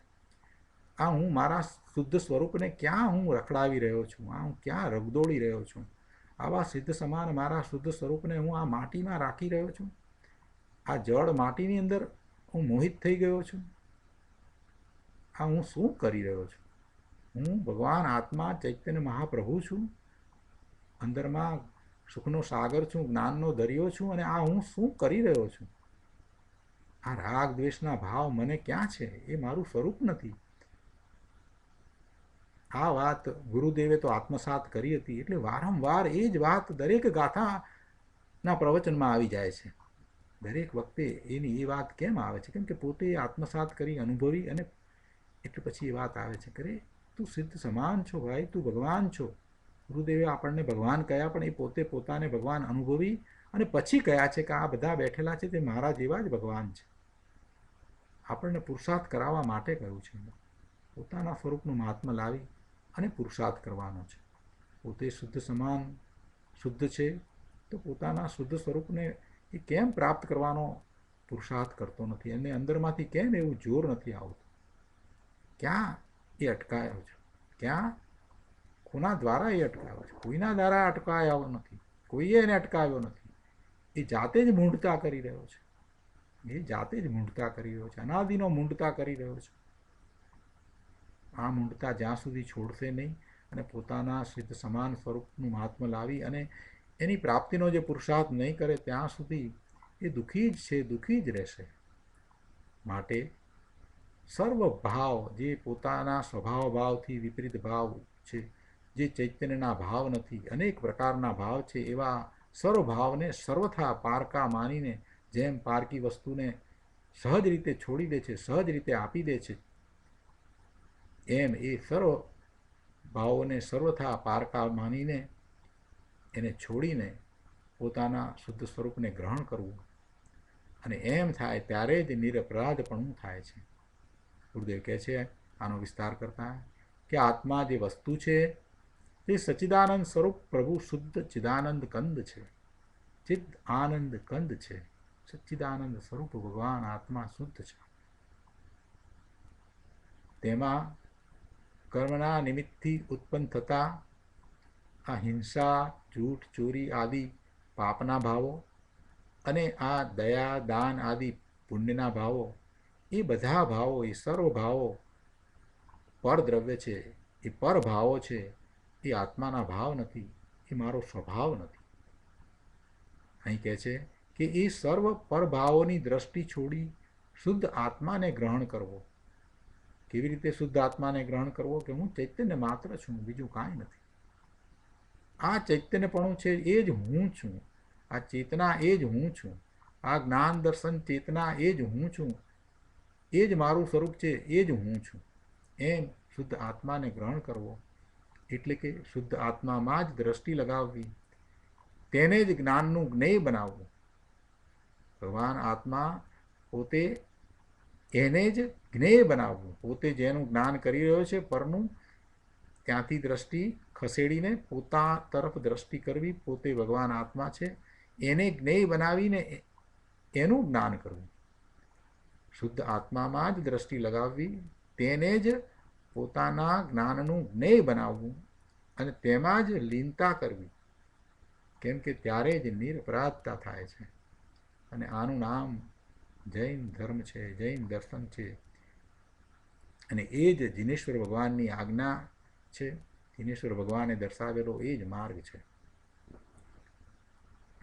આ હું મારા શુદ્ધ સ્વરૂપને ક્યાં હું રખડાવી રહ્યો છું? આ હું ક્યાં રગદોડી રહ્યો છું? આવા સિદ્ધ સમાન મારા શુદ્ધ સ્વરૂપને હું આ માટીમાં રાખી રહ્યો છું? આ જળ માટીની અંદર હું મોહિત થઈ ગયો છું? આ હું શું કરી રહ્યો છું? હું ભગવાન આત્મા ચૈતન્ય મહાપ્રભુ છું, અંદરમાં સુખનો સાગર છું, જ્ઞાનનો દરિયો છું, અને આ હું શું કરી રહ્યો છું? આ રાગ દ્વેષના ભાવ મને ક્યાં છે? એ મારું સ્વરૂપ નથી. આ વાત ગુરુદેવે તો આત્મસાત કરી હતી, એટલે વારંવાર એ જ વાત દરેક ગાથાના પ્રવચનમાં આવી જાય છે. દરેક વખતે એની એ વાત કેમ આવે છે? કેમ કે પોતે આત્મસાત કરી, અનુભવી, અને એટલે પછી એ વાત આવે છે કે તું સિદ્ધ સમાન છો ભાઈ, તું ભગવાન છો. ગુરુદેવે આપણને ભગવાન કહ્યા, પણ એ પોતે પોતાને ભગવાન અનુભવી અને પછી કહ્યા છે કે આ બધા બેઠેલા છે તે મારા જેવા જ ભગવાન છે. આપણને પુરુષાર્થ કરાવવા માટે કહ્યું છે. પોતાના સ્વરૂપનું મહાત્મા લાવી અને પુરુષાર્થ કરવાનો છે. પોતે શુદ્ધ સમાન શુદ્ધ છે તો પોતાના શુદ્ધ સ્વરૂપને એ કેમ પ્રાપ્ત કરવાનો પુરુષાર્થ કરતો નથી? એને અંદરમાંથી કેમ એવું જોર નથી આવતું? ક્યાં એ અટકાયો છે. ક્યાં? કોના દ્વારા એ અટકાયો છે? કોઈના દ્વારા અટકાયો નથી. કોઈએ એને અટકાવ્યો નથી. એ જાતે જ મૂંઢતા કરી રહ્યો છે. એ જાતે જ મૂંઢતા કરી રહ્યો છે. અનાદિનો મૂંઢતા કરી રહ્યો છે. આ મૂંઢતા જ્યાં સુધી છોડશે નહીં અને પોતાના સિદ્ધ સમાન સ્વરૂપનું મહાત્મ્ય લાવી અને એની પ્રાપ્તિનો જે પુરુષાર્થ નહીં કરે ત્યાં સુધી એ દુઃખી જ છે, દુઃખી જ રહેશે. માટે સર્વ ભાવ જે પોતાના સ્વભાવ ભાવથી વિપરીત ભાવ છે, જે ચૈતન્યના ભાવ નથી, અનેક પ્રકારના ભાવ છે, એવા સર્વ ભાવને સર્વથા પારકા માનીને જેમ પારકી વસ્તુને સહજ રીતે છોડી દે છે, સહજ રીતે આપી દે છે, એમ એ સર્વ ભાવોને સર્વથા પારકા માનીને એને છોડીને પોતાના શુદ્ધ સ્વરૂપને ગ્રહણ કરવું. અને એમ થાય ત્યારે જ નિરપરાધપણું થાય છે. ગુરુદેવ કહે છે આનો વિસ્તાર કરતા કે આત્મા જે વસ્તુ છે તે સચ્ચિદાનંદ સ્વરૂપ પ્રભુ શુદ્ધ ચિદાનંદ કંદ છે. ચિદ આનંદ કંદ છે. સચ્ચિદાનંદ સ્વરૂપ ભગવાન આત્મા શુદ્ધ છે. તેમાં કર્મના નિમિત્તથી ઉત્પન્ન થતા આ હિંસા, જૂઠ, ચોરી આદિ પાપના ભાવો અને આ દયા, દાન આદિ પુણ્યના ભાવો, એ બધા ભાવો, એ સર્વ ભાવો પરદ્રવ્ય છે, એ પરભાવો છે. એ આત્માના ભાવ નથી, એ મારો સ્વભાવ નથી. અહીં કહે છે કે એ સર્વ પરભાવોની દ્રષ્ટિ છોડી શુદ્ધ આત્માને ગ્રહણ કરવો. કેવી રીતે શુદ્ધ આત્માને ગ્રહણ કરવો? કે હું ચૈતન્ય માત્ર છું, બીજું કાંઈ નથી. આ ચૈતન્યપણું છે એ જ હું છું. આ ચેતના એ જ હું છું. આ જ્ઞાન દર્શન ચેતના એ જ હું છું. એ જ મારું સ્વરૂપ છે, એ જ હું છું. એમ શુદ્ધ આત્માને ગ્રહણ કરવો એટલે કે શુદ્ધ આત્મામાં જ દ્રષ્ટિ લગાવવી, તેને જ જ્ઞાનનું જ્ઞેય બનાવવું. ભગવાન આત્મા પોતે એને જ જ્ઞેય બનાવવું. પોતે જેનું જ્ઞાન કરી રહ્યો છે પરનું, ત્યાંથી દ્રષ્ટિ ખસેડીને પોતા તરફ દ્રષ્ટિ કરવી. પોતે ભગવાન આત્મા છે, એને જ્ઞેય બનાવીને એનું જ્ઞાન કરવું. શુદ્ધ આત્મામાં જ દ્રષ્ટિ લગાવવી, તેને જ પોતાના જ્ઞાનનું જ્ઞેય બનાવવું અને તેમાં જ લીનતા કરવી. કેમ કે ત્યારે જ નિરપરાધતા થાય છે. અને આનું નામ જૈન ધર્મ છે, જૈન દર્શન છે. અને એ જ જિનેશ્વર ભગવાનની આજ્ઞા છે. જિનેશ્વર ભગવાને દર્શાવેલો એ જ માર્ગ છે.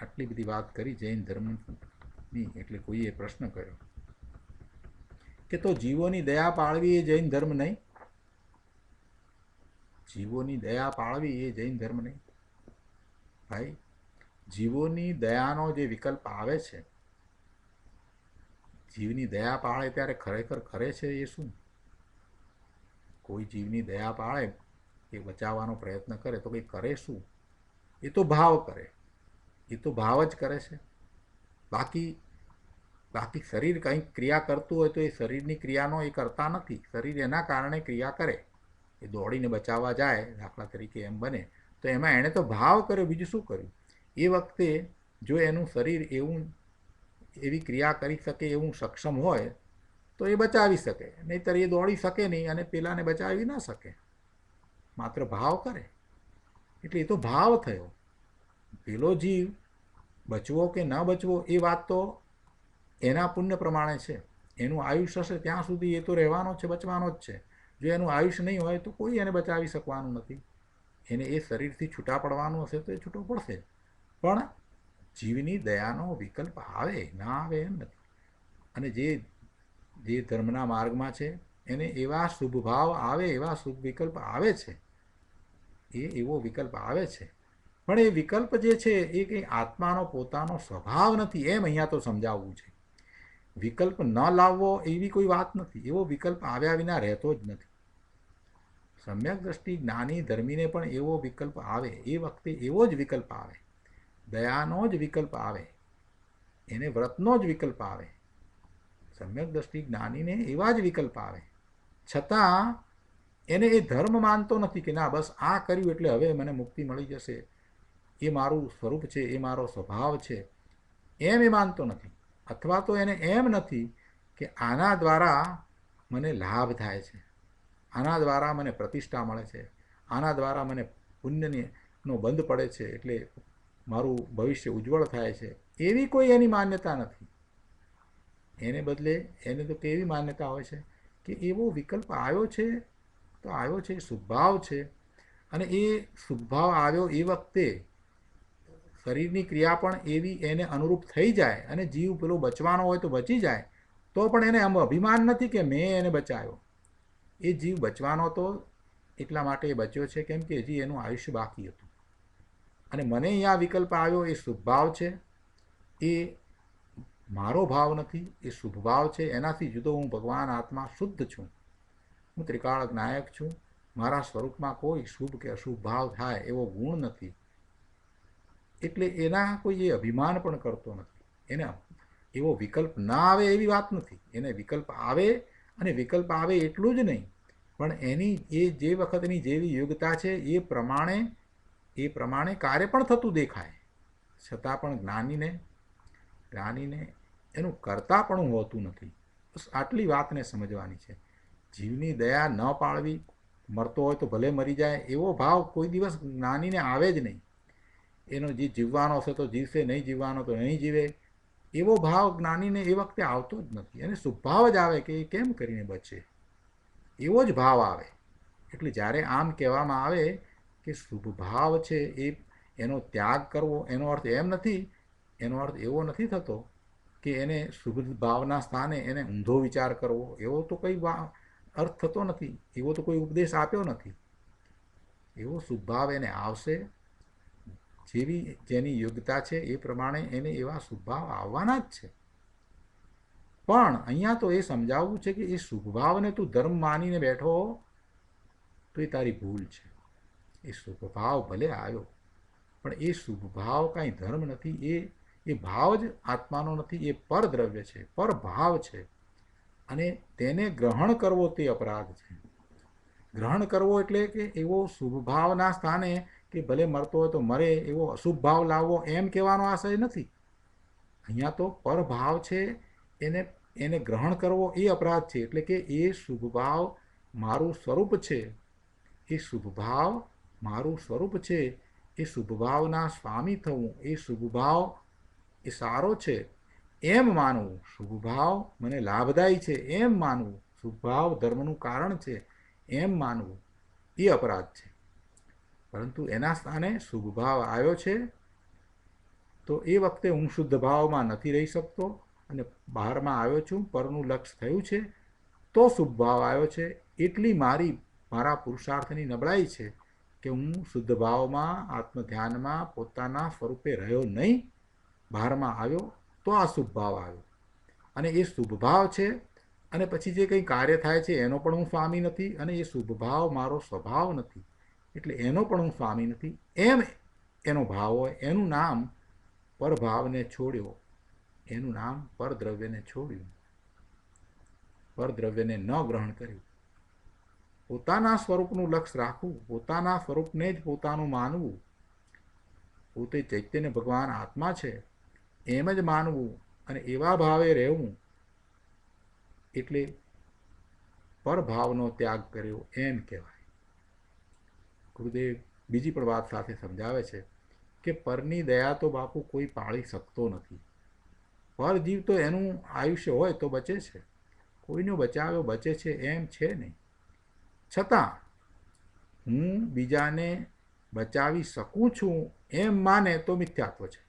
આટલી બધી વાત કરી જૈન ધર્મની. એટલે કોઈએ પ્રશ્ન કર્યો કે તો જીવોની દયા પાળવી એ જૈન ધર્મ નહીં? જીવોની દયા પાળવી એ જૈન ધર્મ નહીં? ભાઈ, જીવોની દયાનો જે વિકલ્પ આવે છે, જીવની દયા પાળે ત્યારે ખરેખર કરે છે એ શું? કોઈ જીવની દયા પાળે, એ બચાવવાનો પ્રયત્ન કરે તો કંઈ કરે શું? એ તો ભાવ કરે. એ તો ભાવ જ કરે છે. બાકી શરીર કંઈક ક્રિયા કરતું હોય તો એ શરીરની ક્રિયાનો એ કરતા નથી. શરીર એના કારણે ક્રિયા કરે. એ દોડીને બચાવવા જાય, દાખલા તરીકે એમ બને, તો એમાં એણે તો ભાવ કર્યો, બીજું શું કર્યું? એ વખતે જો એનું શરીર એવી ક્રિયા કરી શકે એવું સક્ષમ હોય તો એ બચાવી શકે, નહીંતર એ દોડી શકે નહીં અને પેલાને બચાવી ના શકે. માત્ર ભાવ કરે. એટલે એ તો ભાવ થયો. પેલો જીવ બચવો કે ન બચવો એ વાત તો એના પુણ્ય પ્રમાણે છે. એનું આયુષ્ય હશે ત્યાં સુધી એ તો રહેવાનો છે, બચવાનો જ છે. જો એનું આયુષ્ય નહીં હોય તો કોઈ એને બચાવી શકવાનું નથી. એને એ શરીરથી છૂટા પડવાનું હશે તો એ છૂટો પડશે. પણ જીવની દયાનો વિકલ્પ આવે ના આવે એમ નથી. અને જે ધર્મના માર્ગમાં છે એને એવા શુભ ભાવ આવે, એવા શુભ વિકલ્પ આવે છે. એવો વિકલ્પ આવે છે. પણ એ વિકલ્પ જે છે એ કંઈ આત્માનો પોતાનો સ્વભાવ નથી, એમ અહીંયા તો સમજાવવું છે. વિકલ્પ ન લાવવો એવી કોઈ વાત નથી. એવો વિકલ્પ આવ્યા વિના રહેતો જ નથી. સમ્યક દ્રષ્ટિ જ્ઞાની ધર્મીને પણ એવો વિકલ્પ આવે, એ વખતે એવો જ વિકલ્પ આવે. દયાનો જ વિકલ્પ આવે, એને વ્રતનો જ વિકલ્પ આવે. સમ્યક દ્રષ્ટિ જ્ઞાનીને એવા જ વિકલ્પ આવે. છતાં એને એ ધર્મ માનતો નથી કે ના બસ આ કર્યું એટલે હવે મને મુક્તિ મળી જશે, એ મારું સ્વરૂપ છે, એ મારો સ્વભાવ છે, એમ એ માનતો નથી. અથવા તો એને એમ નથી કે આના દ્વારા મને લાભ થાય છે. આના દ્વારા મને પ્રતિષ્ઠા મળે છે, આના દ્વારા મને પુણ્યનો બંધ પડે છે, એટલે મારું ભવિષ્ય ઉજ્જવળ થાય છે, એવી કોઈ એની માન્યતા નથી. એને બદલે એને તો કેવી માન્યતા હોય છે કે એવો વિકલ્પ આવ્યો છે તો આવ્યો છે, શુભભાવ છે, અને એ શુભભાવ આવ્યો એ વખતે શરીરની ક્રિયા પણ એવી એને અનુરૂપ થઈ જાય અને જીવ પેલો બચવાનો હોય તો બચી જાય, તો પણ એને આમ અભિમાન નથી કે મેં એને બચાવ્યો. એ જીવ બચવાનો તો એટલા માટે એ બચ્યો છે કેમ કે હજી એનું આયુષ્ય બાકી હતું, અને મને અહીંયા વિકલ્પ આવ્યો એ શુભભાવ છે, એ મારો ભાવ નથી, એ શુભભાવ છે. એનાથી જુદો હું ભગવાન આત્મા શુદ્ધ છું, હું ત્રિકાળ નાયક છું, મારા સ્વરૂપમાં કોઈ શુભ કે અશુભ ભાવ થાય એવો ગુણ નથી, એટલે એના કોઈ એ અભિમાન પણ કરતો નથી. એને એવો વિકલ્પ ના આવે એવી વાત નથી, એને વિકલ્પ આવે, અને વિકલ્પ આવે એટલું જ નહીં, પણ એની એ જે વખતની જેવી યોગ્યતા છે એ પ્રમાણે કાર્ય પણ થતું દેખાય, છતાં પણ જ્ઞાનીને એનું કરતા પણ હોતું નથી. બસ આટલી વાતને સમજવાની છે. જીવની દયા ન પાળવી, મરતો હોય તો ભલે મરી જાય એવો ભાવ કોઈ દિવસ જ્ઞાનીને આવે જ નહીં. એનો જે જીવવાનો હશે તો જીવશે, નહીં જીવવાનો તો નહીં જીવે, એવો ભાવ જ્ઞાનીને એ વખતે આવતો જ નથી. એને શુભભાવ જ આવે કે એ કેમ કરીને બચે, એવો જ ભાવ આવે. એટલે જ્યારે આમ કહેવામાં આવે કે શુભભાવ છે એ એનો ત્યાગ કરવો, એનો અર્થ એમ નથી, એનો અર્થ એવો નથી થતો કે એને શુભ ભાવના સ્થાને એને ઊંધો વિચાર કરવો, એવો તો કંઈ અર્થ થતો નથી, એવો તો કોઈ ઉપદેશ આપ્યો નથી. એવો શુભભાવ એને આવશે, જેની યોગ્યતા છે એ પ્રમાણે એને એવા શુભભાવ આવવાના જ છે. પણ અહીંયા તો એ સમજાવવું છે કે એ શુભભાવને તું ધર્મ માનીને બેઠો તો એ તારી ભૂલ છે. એ શુભભાવ ભલે આવ્યો, પણ એ શુભભાવ કાંઈ ધર્મ નથી, એ ભાવ જ આત્માનો નથી, એ પરદ્રવ્ય છે, પરભાવ છે, અને તેને ગ્રહણ કરવો તે અપરાધ છે. ગ્રહણ કરવો એટલે કે એવો શુભભાવના સ્થાને કે ભલે મરતો હોય તો મરે એવો અશુભ ભાવ લાવવો, એમ કહેવાનો આશય નથી. અહીંયા તો પરભાવ છે, એને ગ્રહણ કરવો એ અપરાધ છે. એટલે કે એ શુભભાવ મારું સ્વરૂપ છે, એ શુભભાવ મારું સ્વરૂપ છે, એ શુભભાવના સ્વામી થવું, એ શુભભાવ એ સારો છે એમ માનવું, શુભભાવ મને લાભદાયી છે એમ માનવું, શુભભાવ ધર્મનું કારણ છે એમ માનવું, એ અપરાધ છે. પરંતુ એના સ્થાને શુભભાવ આવ્યો છે તો એ વખતે હું શુદ્ધ ભાવમાં નથી રહી શકતો અને બહારમાં આવ્યો છું, પરનું લક્ષ્ય થયું છે, તો શુભભાવ આવ્યો છે. એટલી મારા પુરુષાર્થની નબળાઈ છે કે હું શુદ્ધ ભાવમાં, આત્મધ્યાનમાં પોતાના સ્વરૂપે રહ્યો નહીં, બહારમાં આવ્યો તો આ શુભભાવ આવ્યો, અને એ શુભભાવ છે. અને પછી જે કંઈ કાર્ય થાય છે એનો પણ હું સ્વામી નથી, અને એ શુભભાવ મારો સ્વભાવ નથી, એટલે એનો પણ હું સ્વામી નથી. એમ એનો ભાવ હોય, એનું નામ પરભાવને છોડ્યો, એનું નામ પરદ્રવ્યને છોડ્યું, પરદ્રવ્યને ન ગ્રહણ કર્યું. પોતાના સ્વરૂપનું લક્ષ્ય રાખવું, પોતાના સ્વરૂપને જ પોતાનું માનવું, પોતે ચૈતન્ય ભગવાન આત્મા છે એમ જ માનવું, અને એવા ભાવે રહેવું, એટલે પરભાવનો ત્યાગ કર્યો એમ કહેવાય. ગુરુદેવ બીજી પણ વાત સાથે સમજાવે છે કે પરની દયા તો બાપુ કોઈ પાળી શકતો નથી. પરજીવ તો એનું આયુષ્ય હોય તો બચે છે, કોઈનો બચાવ્યો બચે છે એમ છે નહીં. છતાં હું બીજાને બચાવી શકું છું એમ માને તો મિથ્યાત્વ છે.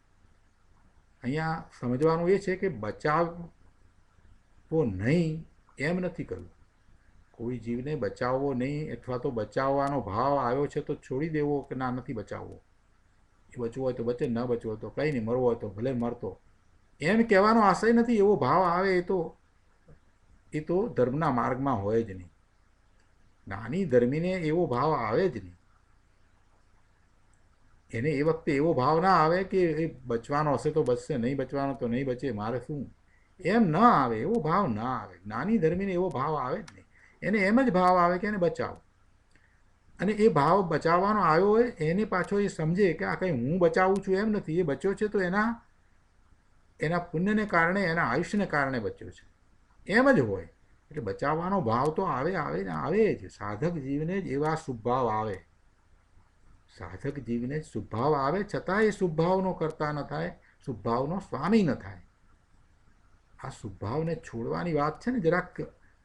અહીંયા સમજવાનું એ છે કે બચાવવો નહીં એમ નથી કહ્યું. કોઈ જીવને બચાવવો નહીં, અથવા તો બચાવવાનો ભાવ આવ્યો છે તો છોડી દેવો કે ના નથી બચાવવો, એ બચવું હોય તો બચે, ન બચવું હોય તો કંઈ નહીં, મરવો હોય તો ભલે મરતો, એમ કહેવાનો આશય નથી. એવો ભાવ આવે એ તો ધર્મના માર્ગમાં હોય જ નહીં. જ્ઞાની ધર્મીને એવો ભાવ આવે જ નહીં. એને એ વખતે એવો ભાવ ના આવે કે એ બચવાનો હશે તો બચશે, નહીં બચવાનો તો નહીં બચે, મારે શું, એમ ન આવે, એવો ભાવ ના આવે. જ્ઞાની ધર્મીને એવો ભાવ આવે જ નહીં. એને એમ જ ભાવ આવે કે એને બચાવો, અને એ ભાવ બચાવવાનો આવ્યો હોય એને પાછો એ સમજે કે આ કંઈ હું બચાવું છું એમ નથી, એ બચ્યો છે તો એના પુણ્યને કારણે, એના આયુષ્યને કારણે બચ્યો છે, એમ જ હોય. એટલે બચાવવાનો ભાવ તો આવે આવે ને આવે જ. સાધક જીવને જ એવા શુભ ભાવ આવે, સાધક જીવને જ શુભ ભાવ આવે, છતાં એ શુભ ભાવનો કરતા ન થાય, શુભ ભાવનો સ્વામી ન થાય. આ શુભ ભાવને છોડવાની વાત છે ને, જરાક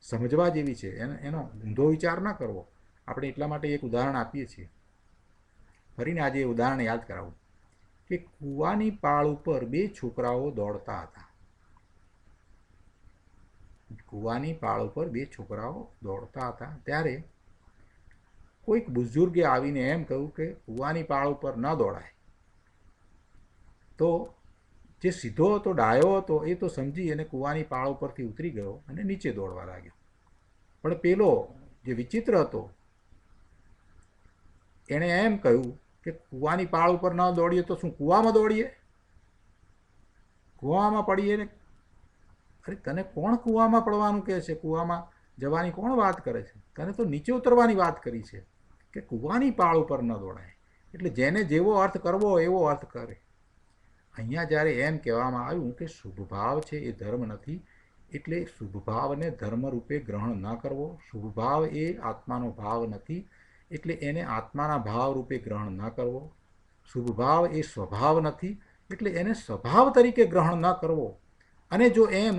સમજવા જેવી છે. એનો ઊંધો વિચાર ન કરવો. આપણે એટલા માટે એક ઉદાહરણ આપીએ છીએ. ફરીને આજે એ ઉદાહરણ યાદ કરાવું કે કૂવાની પાળ ઉપર બે છોકરાઓ દોડતા હતા. કૂવાની પાળ ઉપર બે છોકરાઓ દોડતા હતા ત્યારે કોઈક બુઝુર્ગે આવીને એમ કહ્યું કે કૂવાની પાળ ઉપર ન દોડાય. તો જે સીધો હતો, ડાયો હતો, એ તો સમજી અને કૂવાની પાળ ઉપરથી ઉતરી ગયો અને નીચે દોડવા લાગ્યો. પણ પેલો જે વિચિત્ર હતો એણે એમ કહ્યું કે કૂવાની પાળ ઉપર ન દોડીએ તો શું કૂવામાં દોડીએ, કૂવામાં પડીએ ને. અરે તને કોણ કૂવામાં પડવાનું કહે છે? કૂવામાં જવાની કોણ વાત કરે છે? તને તો નીચે ઉતરવાની વાત કરી છે કે કૂવાની પાળ ઉપર ન દોડાય. એટલે જેને જેવો અર્થ કરવો એવો અર્થ કરે. અહીંયા જ્યારે એમ કહેવામાં આવ્યું કે શુભ ભાવ છે એ ધર્મ નથી, એટલે શુભ ભાવને ધર્મ રૂપે ગ્રહણ ન કરવો. શુભ ભાવ એ આત્માનો ભાવ નથી, એટલે એને આત્માના ભાવ રૂપે ગ્રહણ ન કરવો. શુભ ભાવ એ સ્વભાવ નથી, એટલે એને સ્વભાવ તરીકે ગ્રહણ ન કરવો. અને જો એમ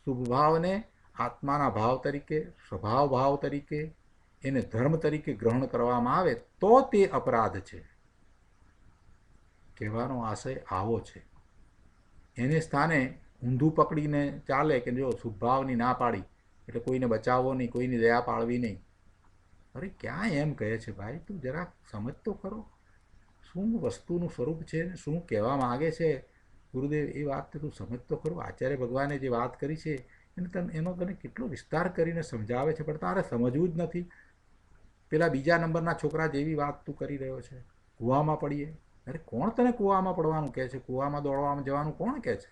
શુભ ભાવને આત્માના ભાવ તરીકે, સ્વભાવ ભાવ તરીકે, એને ધર્મ તરીકે ગ્રહણ કરવામાં આવે તો તે અપરાધ છે. કહેવાનો આશય આવો છે. એને સ્થાને ઊંધું પકડીને ચાલે કે જો શુભ ભાવની ના પાડી એટલે કોઈને બચાવવો નહીં, કોઈની દયા પાળવી નહીં. અરે ક્યાં એમ કહે છે ભાઈ? તું જરાક સમજ તો ખરો શું વસ્તુનું સ્વરૂપ છે, શું કહેવા માગે છે ગુરુદેવ. એ વાત તું સમજ તો ખરો. આચાર્ય ભગવાને જે વાત કરી છે એનો તને કેટલો વિસ્તાર કરીને સમજાવે છે, પણ તારે સમજવું જ નથી. પેલા બીજા નંબરના છોકરા જેવી વાત તું કરી રહ્યો છે. કૂવામાં પડીએ. અરે કોણ તને કૂવામાં પડવાનું કહે છે? કૂવામાં દોડવામાં જવાનું કોણ કહે છે?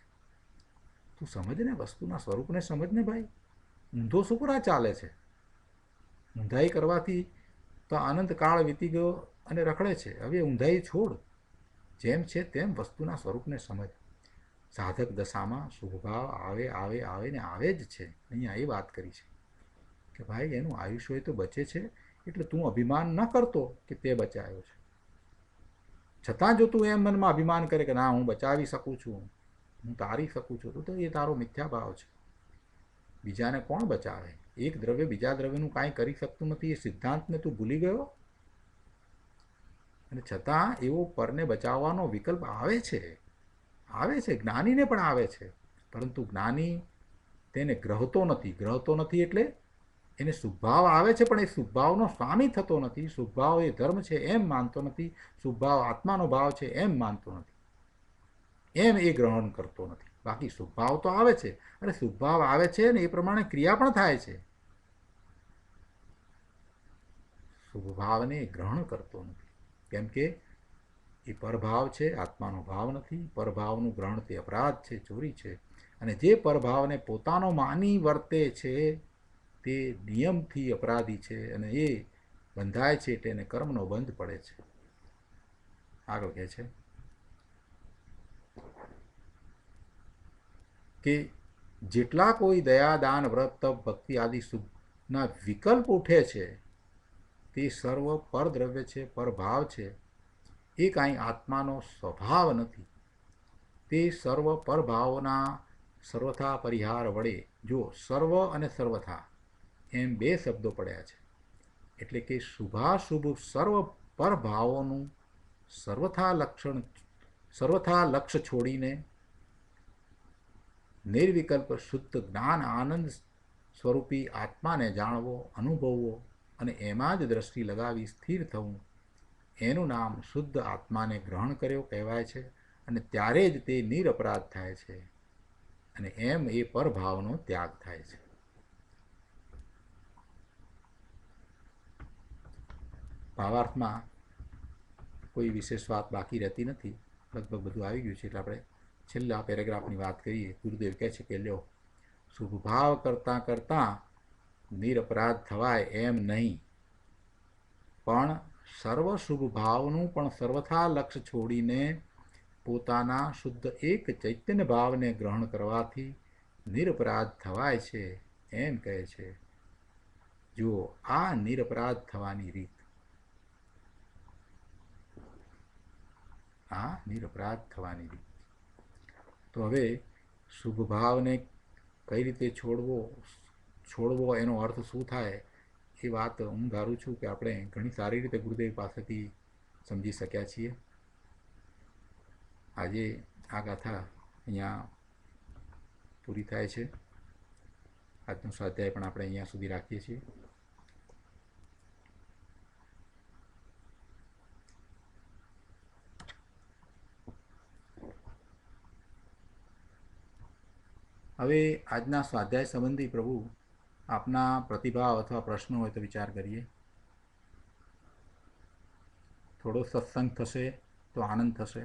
તું સમજ ને, વસ્તુના સ્વરૂપને સમજ ને ભાઈ. ઊંધો સુકરા ચાલે છે. ઊંધાઈ કરવાથી તો આનંદ કાળ વીતી ગયો અને રખડે છે. હવે ઊંધાઈ છોડ, જેમ છે તેમ વસ્તુના સ્વરૂપને સમજ. સાધક દશામાં શુભભાવ આવે આવે આવે ને આવે જ છે. અહીંયા એ વાત કરી છે કે ભાઈ એનું આયુષ્ય તો બચે છે, એટલે તું અભિમાન ન કરતો કે તે બચાવ્યો છે. છતાં જો તું એમ મનમાં અભિમાન કરે કે ના હું બચાવી શકું છું, હું તારી શકું છું, તો એ તારો મિથ્યા ભાવ છે. બીજાને કોણ બચાવે? એક દ્રવ્ય બીજા દ્રવ્યનું કાંઈ કરી શકતું નથી, એ સિદ્ધાંતને તું ભૂલી ગયો. અને છતાં એવો પરને બચાવવાનો વિકલ્પ આવે છે, આવે છે, જ્ઞાનીને પણ આવે છે. પરંતુ જ્ઞાની તેને ગ્રહતો નથી. ગ્રહતો નથી એટલે એને શુભભાવ આવે છે, પણ એ શુભભાવનો સ્વામી થતો નથી. શુભભાવ એ ધર્મ છે એમ માનતો નથી. શુભભાવ આત્માનો ભાવ છે એમ માનતો નથી. એમ એ ગ્રહણ કરતો નથી. બાકી શુભભાવ તો આવે છે, અને શુભભાવ આવે છે ને એ પ્રમાણે ક્રિયા પણ થાય છે. શુભભાવને ગ્રહણ કરતો નથી, કેમ કે એ પરભાવ છે, આત્માનો ભાવ નથી. પરભાવનું ગ્રહણ તે અપરાધ છે, ચોરી છે. અને જે પરભાવને પોતાનો માની વર્તે છે તે નિયમથી અપરાધી છે, અને એ બંધાય છે એટલે એને કર્મનો બંધ પડે છે. આગળ કહે છે કે જેટલા કોઈ દયા, દાન, વ્રત, તપ, ભક્તિ આદિ શુભના વિકલ્પ ઉઠે છે તે સર્વ પરદ્રવ્ય છે, પરભાવ છે. એ કાંઈ આત્માનો સ્વભાવ નથી. તે સર્વ પરભાવના સર્વથા પરિહાર વડે, જો સર્વ અને સર્વથા એમ બે શબ્દો પડ્યા છે, એટલે કે શુભાશુભ સર્વ પરભાવોનું સર્વથા લક્ષ્ય છોડીને નિર્વિકલ્પ શુદ્ધ જ્ઞાન આનંદ સ્વરૂપી આત્માને જાણવો, અનુભવવો અને એમાં જ દ્રષ્ટિ લગાવી સ્થિર થવું, એનું નામ શુદ્ધ આત્માને ગ્રહણ કર્યો કહેવાય છે. અને ત્યારે જ તે નિરપરાધ થાય છે, અને એમ એ પરભાવનો ત્યાગ થાય છે. ભાવાર્થમાં કોઈ વિશેષ વાત બાકી રહેતી નથી. લગભગ બધું આવી ગયું છે, એટલે આપણે છેલ્લા પેરેગ્રાફની વાત કરીએ. ગુરુદેવ કહે છે કે લ્યો, શુભ ભાવ કરતાં કરતાં નિરપરાધ થવાય એમ નહીં, પણ સર્વ શુભ ભાવનું પણ સર્વથા લક્ષ્ય છોડીને પોતાના શુદ્ધ એક ચૈતન્ય ભાવને ગ્રહણ કરવાથી નિરપરાધ થવાય છે. એમ કહે છે, જુઓ આ નિરપરાધ થવાની રીત, આ નિરપરાધ થવાની રીત. તો હવે શુભ ભાવને કઈ રીતે છોડવો એનો અર્થ શું થાય એ વાત હું ધારું છું કે આપણે ઘણી સારી રીતે ગુરુદેવ પાસેથી સમજી શક્યા છીએ. આજે આ ગાથા અહીંયા પૂરી થાય છે. આજનો સ્વાધ્યાય પણ આપણે અહીંયા સુધી રાખીએ છીએ. હવે આજના સ્વાધ્યાય સંબંધી પ્રભુ આપના પ્રતિભાવ અથવા પ્રશ્નો હોય તો વિચાર કરીએ. થોડો સત્સંગ થશે તો આનંદ થશે.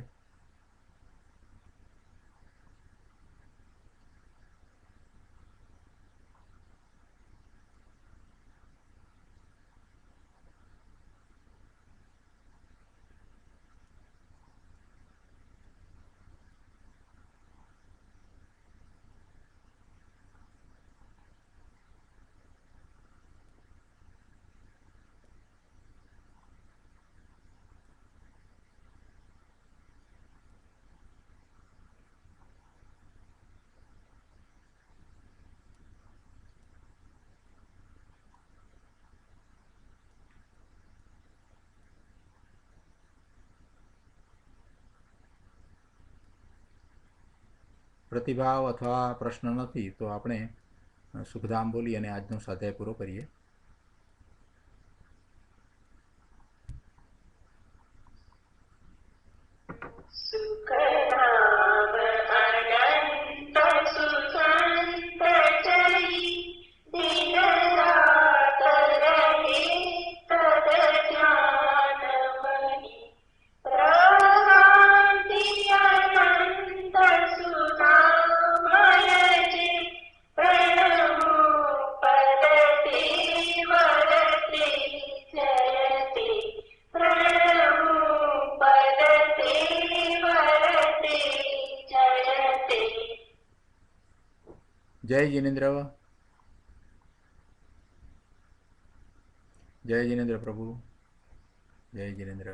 પ્રતિભાવ અથવા પ્રશ્ન નથી તો આપણે સુખધામ બોલી અને આજનો સ્વાધ્યાય પૂરો કરીએ. જય જિનેન્દ્ર. જય જિનેન્દ્ર પ્રભુ. જય જિનેન્દ્ર.